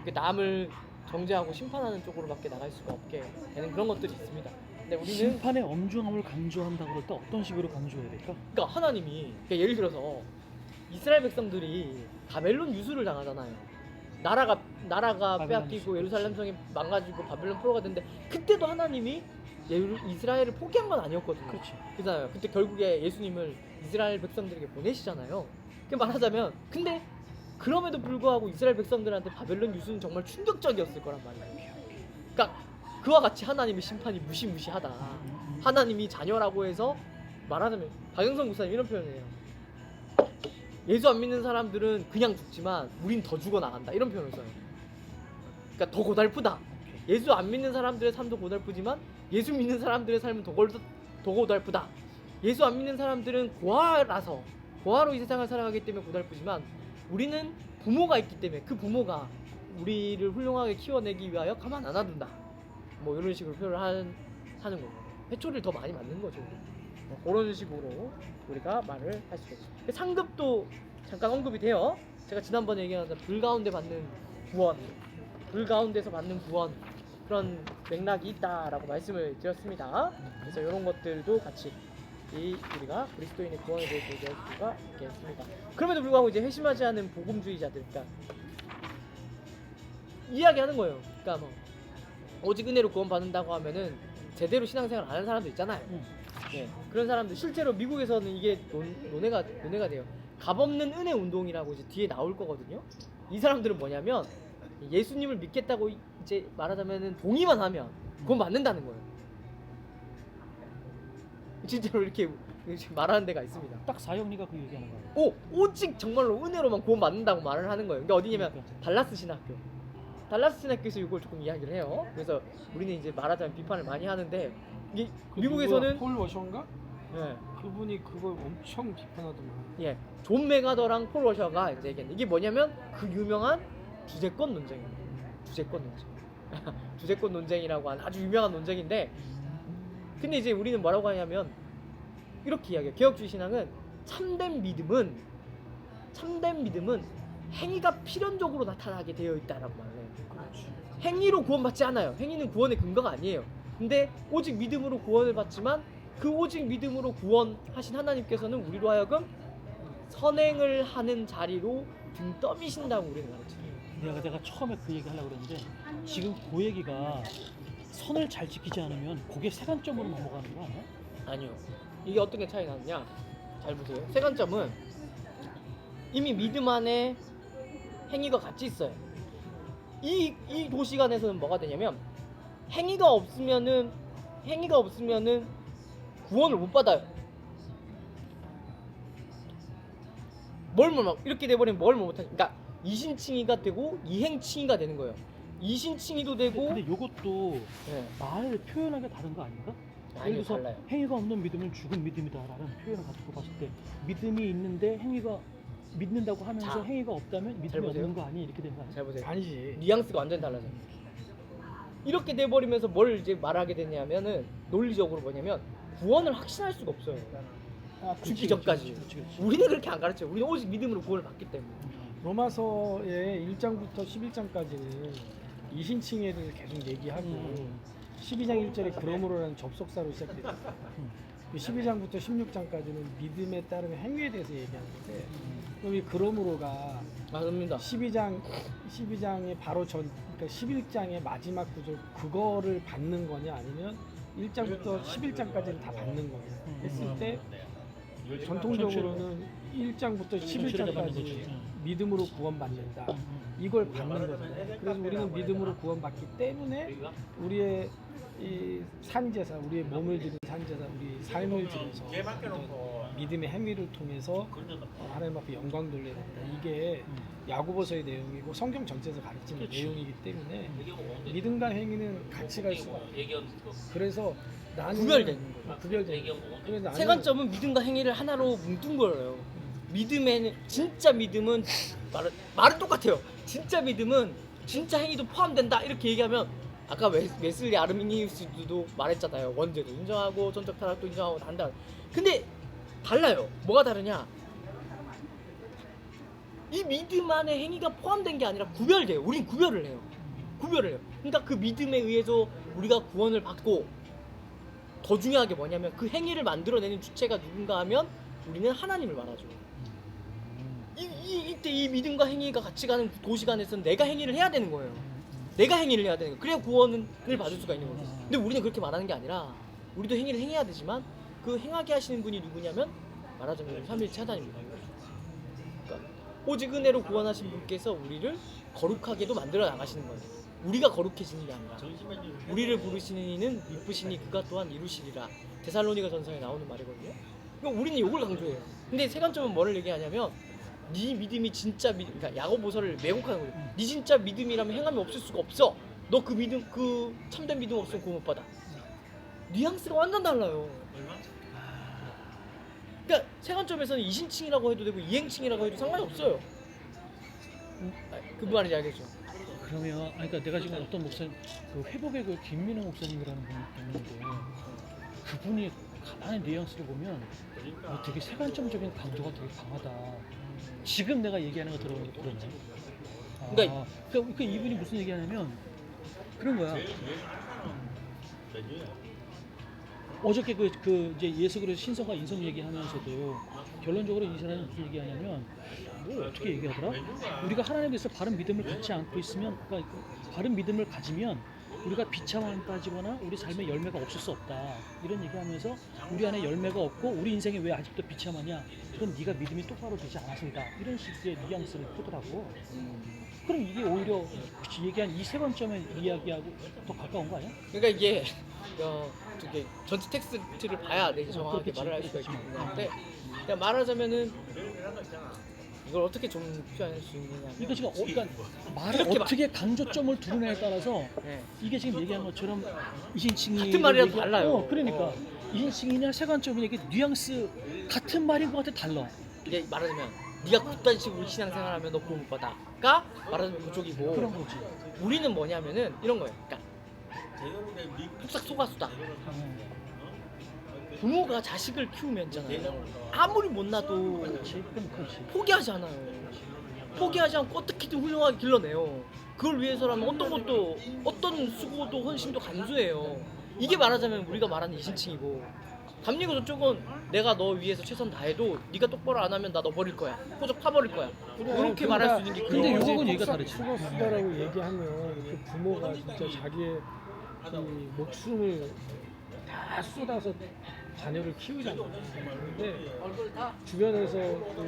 그러니까 남을 정죄하고 심판하는 쪽으로밖에 나갈 수가 없게 되는 그런 것들이 있습니다. 근데 우리는 심판의 엄중함을 강조한다고 그럴 때 어떤 식으로 강조해야 될까? 그러니까 하나님이 예를 들어서 이스라엘 백성들이 바벨론 유수를 당하잖아요. 나라가 빼앗기고 예루살렘 성이 망가지고 바벨론 포로가 됐는데 그때도 하나님이 이스라엘을 포기한 건 아니었거든요. 그렇지. 그잖아요. 그때 결국에 예수님을 이스라엘 백성들에게 보내시잖아요. 그 말하자면 근데 그럼에도 불구하고 이스라엘 백성들한테 바벨론 유수는 정말 충격적이었을 거란 말이에요. 그러니까 그와 같이 하나님의 심판이 무시무시하다. 하나님이 자녀라고 해서 말하자면 박영선 목사님 이런 표현을 해요. 예수 안 믿는 사람들은 그냥 죽지만 우린 더 죽어나간다 이런 표현을 써요. 그러니까 더 고달프다. 예수 안 믿는 사람들의 삶도 고달프지만 예수 믿는 사람들의 삶은 도고달프다. 예수 안 믿는 사람들은 고아로 이 세상을 살아가기 때문에 고달프지만 우리는 부모가 있기 때문에 그 부모가 우리를 훌륭하게 키워내기 위하여 가만 안 놔둔다. 뭐 이런 식으로 표현을 하는 거죠. 회초리를 더 많이 맞는 거죠. 그런 식으로 우리가 말을 할 수 있죠. 상급도 잠깐 언급이 돼요. 제가 지난번에 얘기한 불 가운데 받는 구원, 불 가운데서 받는 구원, 그런 맥락이 있다라고 말씀을 드렸습니다. 그래서 이런 것들도 같이 우리가 그리스도인의 구원에 대해서 얘기할 수가 있겠습니다. 그럼에도 불구하고 이제 회심하지 않은 복음주의자들, 그러니까 이야기하는 거예요. 그러니까 뭐 오직 은혜로 구원받는다고 하면은 제대로 신앙생활 안 하는 사람도 있잖아요. 예, 그런 사람들 실제로 미국에서는 이게 논의가 돼요. 값없는 은혜 운동이라고 이제 뒤에 나올 거거든요. 이 사람들은 뭐냐면 예수님을 믿겠다고 이제 말하자면은 동의만 하면 그건 맞는다는 거예요. 진짜로 이렇게 말하는 데가 있습니다. 딱 사형리가 그 얘기하는 거예요. 오직 정말로 은혜로만 구원 받는다고 말을 하는 거예요. 그러니까 어디냐면 달라스 신학교에서 이걸 조금 이야기를 해요. 그래서 우리는 이제 말하자면 비판을 많이 하는데 이게 미국에서는 폴 워셔인가? 예, 그분이 그걸 엄청 비판하더만. 예, 존 메가더랑 폴 워셔가 이제 얘기했는데 이게 뭐냐면 그 유명한 주제권 논쟁입니다. 주제권 논쟁이라고 하는 아주 유명한 논쟁인데, 근데 이제 우리는 뭐라고 하냐면 이렇게 이야기해요. 개혁주의 신앙은 참된 믿음은 행위가 필연적으로 나타나게 되어 있다라고 말해요. 행위로 구원받지 않아요. 행위는 구원의 근거가 아니에요. 근데 오직 믿음으로 구원을 받지만 그 오직 믿음으로 구원하신 하나님께서는 우리로 하여금 선행을 하는 자리로 등 떠미신다고 우리는 가르쳐요. 내가 처음에 그 얘기 하려고 그랬는데 지금 그 얘기가 선을 잘 지키지 않으면 그게 세관점으로 넘어가는 거 아니야? 아니요. 이게 어떤 게 차이 나느냐? 잘 보세요. 세 관점은 이미 믿음 안에 행위가 같이 있어요. 이 도시관에서는 뭐가 되냐면 행위가 없으면은 구원을 못 받아요. 이렇게 돼버리면 뭘 못하니까, 그러니까 이신칭의가 되고 이행칭의가 되는 거예요. 이신칭의도 되고. 근데 요것도 네. 말 표현하기가 다른 거 아닌가? 아니요, 예를 들어서 달라요. 행위가 없는 믿음은 죽은 믿음이다라는 표현을 가지고 봤을 때 믿음이 있는데 행위가 믿는다고 하면서 자, 행위가 없다면 믿음이 보세요. 없는 거 아니? 이렇게 되는 거 아니야? 잘 보세요. 아니지. 뉘앙스가 완전히 달라져요. 이렇게 돼버리면서 뭘 이제 말하게 되냐면은 논리적으로 뭐냐면 구원을 확신할 수가 없어요. 죽기 전까지. 그렇지. 우리는 그렇게 안 가르쳐요. 우리는 오직 믿음으로 구원을 받기 때문에. 로마서의 1장부터 11장까지는 이신칭에 대해서 계속 얘기하고 12장 1절에 그러므로라는 접속사로 시작돼요. 그 12장부터 16장까지는 믿음에 따른 행위에 대해서 얘기하는데 그럼 이 그러므로가 맞습니다. 12장의 바로 전, 그러니까 11장의 마지막 구절 그거를 받는 거냐 아니면 1장부터 11장까지는 다 받는 거냐 했을 때 전통적으로는 1장부터 11장까지 믿음으로 구원받는다. 이걸 받는 거잖아요. 그래서 우리는 믿음으로 구원받기 때문에 우리의 이 산제사, 우리의 몸을 드린 산제사, 우리 삶을 들여서 믿음의 행위를 통해서 하나님 앞에 영광 돌려야 된다. 이게 야고보서의 내용이고 성경 전체에서 가르치는 내용이기 때문에 믿음과 행위는 같이 갈 수가 없어요. 그래서 나는 구별되는 거예요. 구별되는 거예요. 그래서 나는 세 관점은 믿음과 행위를 하나로 뭉뚱 거예요. 믿음에는 진짜 믿음은 말은 똑같아요. 진짜 믿음은 진짜 행위도 포함된다 이렇게 얘기하면 아까 웨슬리 아르미니우스도 말했잖아요. 원죄도 인정하고 전적 타락도 인정하고 다 한다. 근데 달라요. 뭐가 다르냐? 이 믿음 안에 행위가 포함된 게 아니라 구별돼요. 우린 구별을 해요. 그러니까 그 믿음에 의해서 우리가 구원을 받고 더 중요한 게 뭐냐면 그 행위를 만들어내는 주체가 누군가 하면 우리는 하나님을 말하죠. 이때 이 믿음과 행위가 같이 가는 도시관에서는 내가 행위를 해야 되는 거예요. 그래야 구원을 받을 수가 있는 거죠. 근데 우리는 그렇게 말하는 게 아니라 우리도 행위를 행해야 되지만 그 행하게 하시는 분이 누구냐면 말하자면 삼위일체 하나님입니다. 그러니까 오직 은혜로 구원하신 분께서 우리를 거룩하게도 만들어 나가시는 거예요. 우리가 거룩해지는 게 아니라 우리를 부르시는 이는 미쁘시니 그가 또한 이루시리라. 데살로니가 전서에 나오는 말이거든요. 그러니까 우리는 이걸 강조해요. 근데 세 관점은 뭐를 얘기하냐면 네 믿음이 진짜 믿음, 그러니까 야고보서를 왜곡하는 거예요. 네 진짜 믿음이라면 행함이 없을 수가 없어. 너 그 믿음, 그 참된 믿음 없으면 구원 못 받아. 뉘앙스가 완전 달라요. 그러니까 세관점에서는 이신칭이라고 해도 되고 이행칭이라고 해도 상관이 없어요. 그 말인지 알겠죠? 그러면 그러니까 내가 지금 어떤 목사님 그 회복의 그 김민호 목사님이라는 분이 있는데 그분이 가만히 뉘앙스를 보면 되게 세관점적인 강조가 되게 강하다. 지금 내가 얘기하는 거 들어보니까 그러네. 그러니까 그러니까 이분이 무슨 얘기하냐면 그런 거야. 어저께 그 이제 예수 그리스도 신성과 인성 얘기하면서도 결론적으로 이 사람이 무슨 얘기하냐면 뭐 어떻게 얘기하더라? 우리가 하나님에 대해서 바른 믿음을 갖지 않고 있으면 그러니까 바른 믿음을 가지면 우리가 비참함에 빠지거나 우리 삶에 열매가 없을 수 없다. 이런 얘기하면서 우리 안에 열매가 없고 우리 인생에 왜 아직도 비참하냐? 그건 네가 믿음이 똑바로 되지 않아서이다. 이런 식의 뉘앙스를 푸더라고. 그럼 이게 오히려 얘기한 이 세 관점의 이야기하고 더 가까운 거 아니야? 그러니까 이게 되게 전체 텍스트를 봐야 내가 정확하게 그렇겠지, 말을 할 수가 그렇겠지. 있는데 그냥 말하자면은 이걸 어떻게 좀 표현할 수 있느냐. 이거 지금 그러니까 말을 이렇게 어떻게 강조점을 두느냐에 따라서 네. 이게 지금 얘기한 것처럼 이신칭이 같은 말이라도 달라요. 그러니까 이신칭이냐 세관점이냐 이게 뉘앙스 같은 말인 것 같아 달라. 이게 말하자면 네가 그딴 식으로 신앙생활하면 너 구원 못 받아가 말하자면 그쪽이고 그런 거지. 우리는 뭐냐면은 이런 거예요. 그러니까 폭삭 속았수다. 부모가 자식을 키우면 있잖아요. 아무리 못나도 그렇지. 포기하지 않아요. 포기하지 않고 어떻게든 훌륭하게 길러내요. 그걸 위해서라면 어떤 것도 어떤 수고도 헌신도 간수해요. 이게 말하자면 우리가 말하는 이신칭이고 담리고 저쪽은 내가 너 위해서 최선 다해도 네가 똑바로 안 하면 나 너 버릴 거야. 호적 파버릴 거야. 그렇게 말할 수 있는 게 근데 그런 거지. 요거는 얘기가 다르지. 수고수다라고 얘기하면 그 부모가 진짜 자기의 이 목숨을 다 쏟아서 자녀를 키우잖아요. 근데 주변에서 그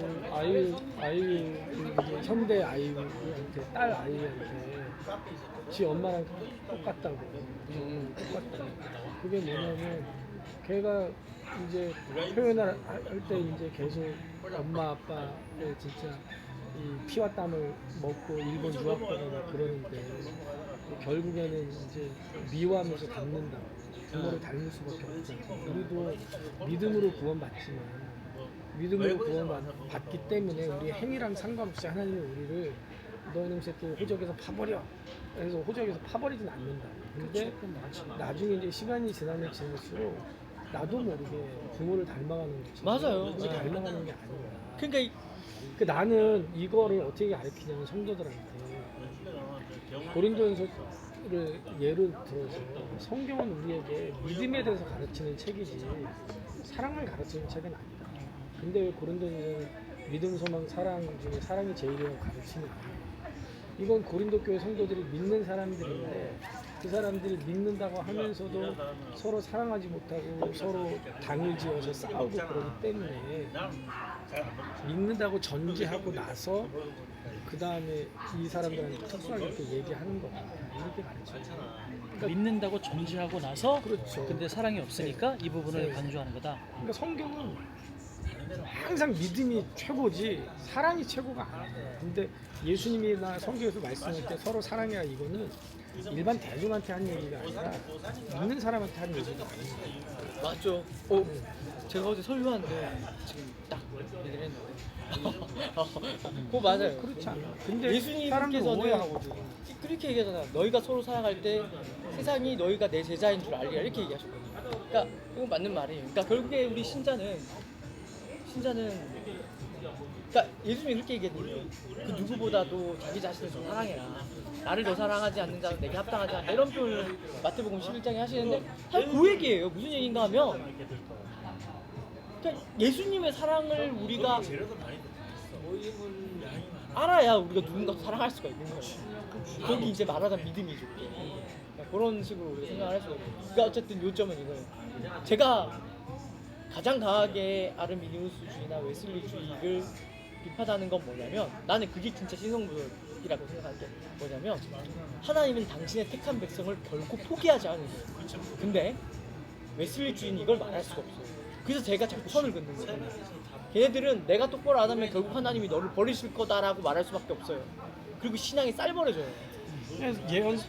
그 현대 아이한테 딸 아이한테 지 엄마랑 똑같다고 똑같다고. 그게 뭐냐면 걔가 이제 표현을 할 때 이제 계속 엄마 아빠의 진짜 이 피와 땀을 먹고 일본 유학 가고 그러는데 결국에는 이제 미워하면서 닮는다. 부모를 닮을 수밖에 없잖아. 우리도 믿음으로 구원받지만 믿음으로 구원받기 때문에 우리 행위랑 상관없이 하나님이 우리를 너 이놈 새끼 호적에서 파버려. 그래서 호적에서 파버리진 않는다. 근데 나중에 이제 시간이 지나면 지날수록 나도 모르게 부모를 닮아가는 거지. 맞아요. 부모를 닮아가는 게 아니야. 그러니까 그 나는 이거를 어떻게 가르치냐면 성도들한테 고린도전서를 예를 들어서 성경은 우리에게 믿음에 대해서 가르치는 책이지 사랑을 가르치는 책은 아니다. 근데 왜 고린도전서는 믿음, 소망, 사랑 중에 사랑이 제일이라고 가르치냐? 이건 고린도 교회 성도들이 믿는 사람들인데 그 사람들이 믿는다고 하면서도 서로 사랑하지 못하고 서로 당을 지어서 싸우고 그러기 때문에 믿는다고 전제하고 나서 그 다음에 이 사람들한테 특수하게 이렇게 얘기하는 거다 이렇게 가르쳐요. 그러니까 믿는다고 전제하고 나서 그렇죠. 근데 사랑이 없으니까 이 부분을 네. 강조하는 거다. 그러니까 성경은 항상 믿음이 최고지 사랑이 최고가 아니에요. 근데 예수님이나 성경에서 말씀할 때 서로 사랑해라 이거는 일반 대중한테 한 얘기가 아니라 믿는 사람한테 한 얘기가 아니에요. 맞죠. 제가 어제 설교하는데 지금 딱 얘기를 했는데 그거 맞아요. 그렇지 않아. 근데 사람들 예수님께서는 오해하거든. 그렇게 얘기하잖아요. 너희가 서로 사랑할 때 세상이 너희가 내 제자인 줄 알리라 이렇게 얘기하셨거든요. 그러니까 이건 맞는 말이에요. 그러니까 결국에 우리 신자는 그러니까 예수님이 그렇게 얘기했거든요. 그 누구보다도 자기 자신을 더 사랑해라. 나를 더 사랑하지 않는 자는 내게 합당하지 않다. 이런 표현을 마태복음 11장에 하시는데 사실 그 얘기예요. 무슨 얘기인가 하면 그러니까 예수님의 사랑을 우리가 알아야 우리가 누군가 사랑할 수가 있는 거예요. 거기 이제 말하자면 믿음이죠. 그러니까 그런 식으로 우리가 생각을 할 수가 있어요. 그러니까 어쨌든 요점은 이거예요. 제가 가장 강하게 아르미니우스주의나 웨슬리주의를 비판하는 건 뭐냐면 나는 그게 진짜 신성불이라고 생각하는 게 뭐냐면 하나님은 당신의 택한 백성을 결코 포기하지 않으세요. 근데 웨슬리주의는 이걸 말할 수가 없어요. 그래서 제가 자꾸 선을 긋는 거예요. 걔네들은 내가 똑바로 안 하면 결국 하나님이 너를 버리실 거다라고 말할 수밖에 없어요. 그리고 신앙이 쌀벌해져요.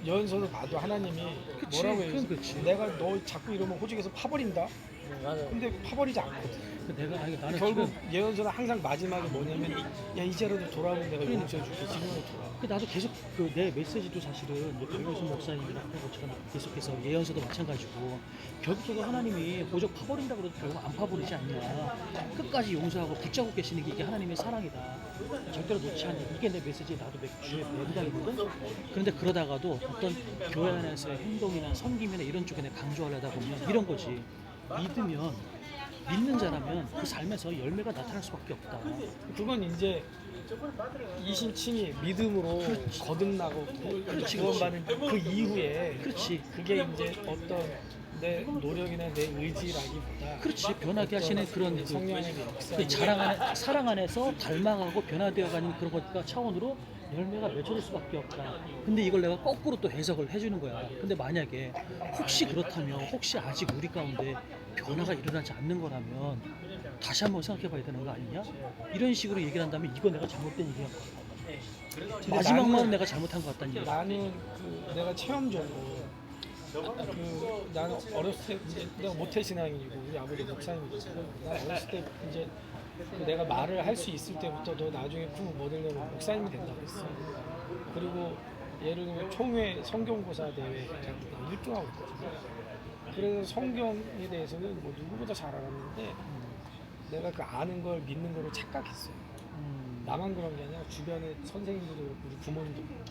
예언서를 봐도 하나님이 그치, 뭐라고 그건 해요? 그치. 내가 너 자꾸 이러면 호적에서 파버린다. 맞아요. 근데 파버리지 않거든. 내가 아니 나는 결국 지금 예언서는 항상 마지막에 뭐냐면 야 이제라도 돌아오면 내가 용서해줄게. 지금은 돌아. 나도 계속 내 메시지도 사실은 박영수 목사님이랑 하는 것처럼 계속해서 예언서도 마찬가지고 결국적으로 하나님이 오적 파버린다고 해도 결국 안 파버리지 않냐. 끝까지 용서하고 붙잡고 계시는 게 이게 하나님의 사랑이다. 절대로 놓지 않냐. 이게 내 메시지에 나도 주에 매부당이거든. 그런데 그러다가도 어떤 교회 안에서의 행동이나 섬김이나 이런 쪽에 내가 강조하려다 보면 이런 거지. 믿는 자라면 그 삶에서 열매가 나타날 수밖에 없다. 그건 이제 이신칭이 믿음으로 거듭나고 그렇지, 구원받는 그 이후에 그렇지. 그게 이제 어떤 내 노력이나 내 의지라기보다 그렇지. 변하게 하시는 그런 성령의 역사. 그 사랑 안에서 닮아가고 변화되어가는 그런 것과 차원으로 열매가 맺혀질 수밖에 없다. 근데 이걸 내가 거꾸로 또 해석을 해주는 거야. 근데 만약에 혹시 그렇다면 혹시 아직 우리 가운데 변화가 일어나지 않는 거라면 다시 한번 생각해봐야 되는 거 아니냐? 이런 식으로 얘기를 한다면 이거 내가 잘못된 얘기야. 마지막만 내가 잘못한 것 같다는 얘기야. 나는 그 내가 체험적으로 나는 어렸을 때 이제 내가 모태 신앙이고 우리 아버지 목사님이고 나 어렸을 때 이제 내가 말을 할 수 있을 때부터 너 나중에 크면 뭐 되려면 목사님이 된다고 했어. 그리고 예를 들면 총회 성경고사 대회 1등하고 있거든. 그래서 성경에 대해서는 뭐 누구보다 잘 알았는데 내가 그 아는 걸 믿는 거로 착각했어요. 나만 그런 게 아니라 주변에 선생님들도 그렇고 우리 부모님도 그렇고.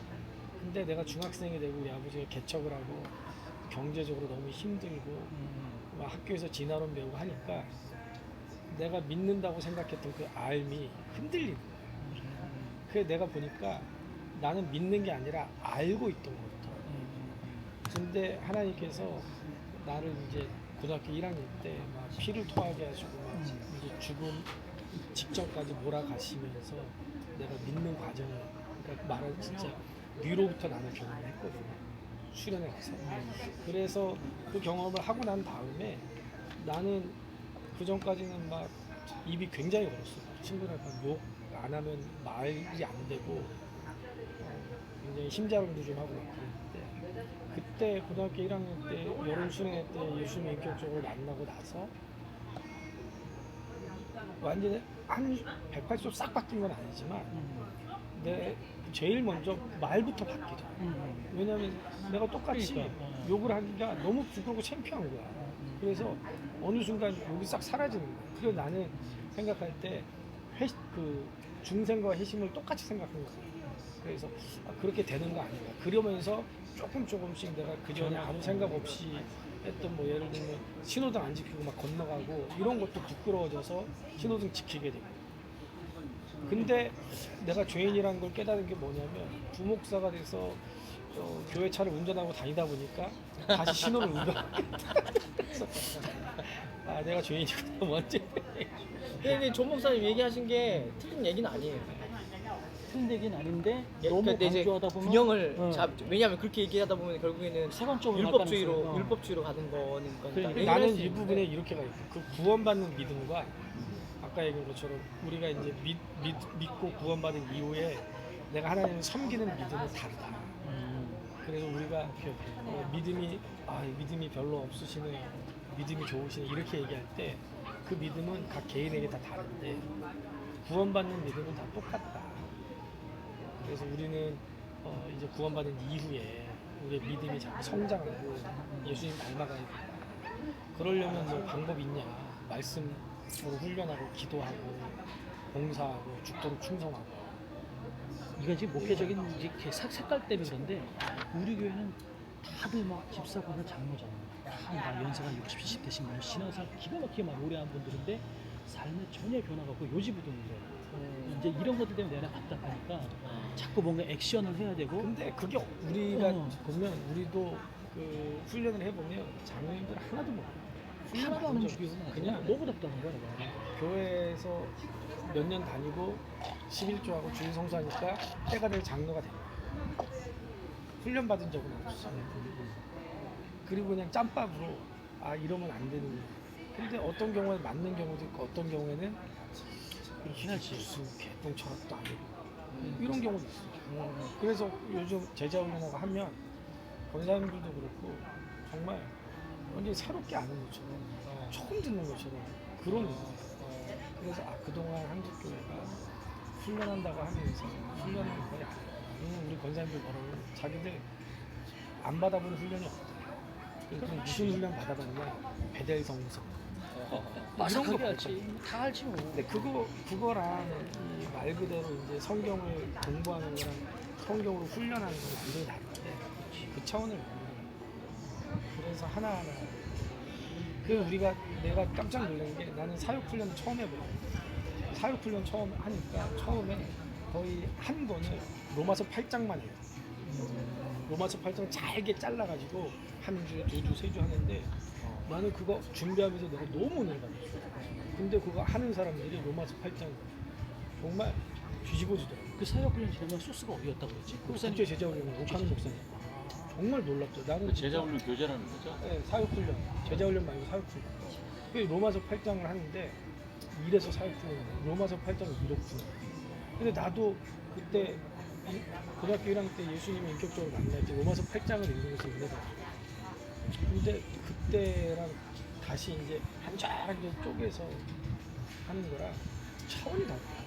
근데 내가 중학생이 되고 우리 아버지가 개척을 하고 경제적으로 너무 힘들고 막 학교에서 진화론 배우고 하니까 내가 믿는다고 생각했던 그 알미 흔들리는 거야. 그래서 내가 보니까 나는 믿는 게 아니라 알고 있던 거였더라고. 근데 하나님께서 나를 이제 고등학교 1학년 때 막 피를 토하게 하시고 막 이제 죽음 직전까지 몰아가시면서 내가 믿는 과정을 그러니까 말은 진짜 위로부터 나는 경험을 했거든요. 수련회 가서. 그래서 그 경험을 하고 난 다음에 나는 그 전까지는 막 입이 굉장히 얼었어. 친구들한테 욕 안 하면 말이 안 되고 굉장히 심자름도 좀 하고 막 그랬는데 그때 고등학교 1학년 때 여름 수련회 때 예수님 인격적으로 만나고 나서 완전히 한 180도 싹 바뀐 건 아니지만 내 제일 먼저 말부터 바뀌더라. 왜냐면 내가 똑같이 그러니까. 욕을 하기가 너무 부끄럽고 창피한 거야. 그래서 어느 순간 욕이 싹 사라지는 거야. 그래서 나는 생각할 때 그 중생과 회심을 똑같이 생각한 거야. 그래서 그렇게 되는 거 아닌가. 그러면서 조금씩 내가 그전에 아무 생각 없이 했던 뭐 예를 들면 신호등 안 지키고 막 건너가고 이런 것도 부끄러워져서 신호등 지키게 되고. 근데 내가 죄인이라는 걸 깨달은 게 뭐냐면 부목사가 돼서 교회 차를 운전하고 다니다 보니까 다시 신호를 운전하겠다. 그래서 내가 죄인이구나 먼저. 근데 존 목사님 얘기하신 게 틀린 얘기는 아니에요. 틀린 얘기는 아닌데 예, 너무 근데 이제 강조하다 보면 균형을 왜냐하면 그렇게 얘기하다 보면 결국에는 세관적으로 율법주의로 율법주의로 가는 거니까. 그러니까 얘기를 나는 할수 이 있는데. 부분에 이렇게 가 있고 그 구원받는 믿음과 아까 얘기한 것처럼 우리가 이제 믿고 구원받은 이후에 내가 하나님을 섬기는 믿음은 다르다. 그래서 우리가 믿음이 별로 없으시네, 믿음이 좋으시네 이렇게 얘기할 때 그 믿음은 각 개인에게 다 다른데 구원받는 믿음은 다 똑같다. 그래서 우리는 이제 구원받은 이후에 우리의 믿음이 자꾸 성장하고 예수님 닮아가야 된다. 그러려면 뭐 방법이 있냐? 말씀으로 훈련하고 기도하고 봉사하고 죽도록 충성하고. 이건 지금 목회적인 이제 색깔 때문에 그런데 우리 교회는 다들 막 집사거나 장로잖아. 다 연세가 60, 70대씩 뭐 신앙생활 기가 막히게 막 오래 한 분들인데 삶에 전혀 변화가 없고 요지부동인 거야. 이제 이런 것들 때문에 내가 답답하니까 자꾸 뭔가 액션을 해야 되고. 근데 그게 우리가 보면 우리도 그 훈련을 해보면 장로님들 하나도 못 하나도 안 움직여. 그냥 너무 답답한 거야 내가. 교회에서 몇 년 다니고 11조하고 주일 성수하니까 때가 될 장로가 된 거야. 훈련 받은 적은 없어. 그리고 그냥 짬밥으로 이러면 안 되는구나. 근데 어떤 경우에 맞는 경우도 있고 어떤 경우에는 그렇긴 하지. 무슨 개똥 철학도 아니고 이런 경우도 있어요. 그래서 요즘 제자 훈련하고 하면 권사님들도 그렇고 정말 완전 새롭게 아는 것처럼 처음 듣는 것처럼 그런 거예요. 그래서 그동안 한국교회가 훈련한다고 하면서 훈련을 거의 안 해요. 우리 권사님들 뭐라고 자기들 안 받아본 훈련이 없대. 그럼 무슨 훈련 받아봤냐? 베델 성서. 마삭하게 알지. 다 알지 뭐. 근데 그거랑 이 말 그대로 이제 성경을 공부하는 거랑 성경으로 훈련하는 거랑 굉장히 다른데 그 차원을 모르는 거예요. 그래서 하나하나 내가 깜짝 놀란 게 나는 사역 훈련 처음 해보고 사역 훈련 처음 하니까 처음에 거의 한 번을 로마서 8장만 해요. 로마서 8장 잘게 잘라가지고 한 주, 두 주, 세 주 하는데 나는 그거 준비하면서 내가 너무 은혜를 받았어. 근데 그거 하는 사람들이 로마서 8장 정말 뒤집어지더라고. 그 사역훈련 제가 소스가 어디였다고 했지? 국제 제자훈련 옥하는 목사님 정말 놀랍죠. 나는 그 제자 훈련 교제라는 거죠? 네, 사역훈련 제자훈련 말고 사역훈련. 그 로마서 8장을 하는데 이래서 사역훈련 로마서 8장을 이렇구나. 근데 나도 그때 고등학교 1학년 때 예수님을 인격적으로 만날 때 로마서 8장을 읽으면서 은혜 받았어요. 근데 그때랑 다시 이제 한장 쪼개서 하는 거랑 차원이 다르다.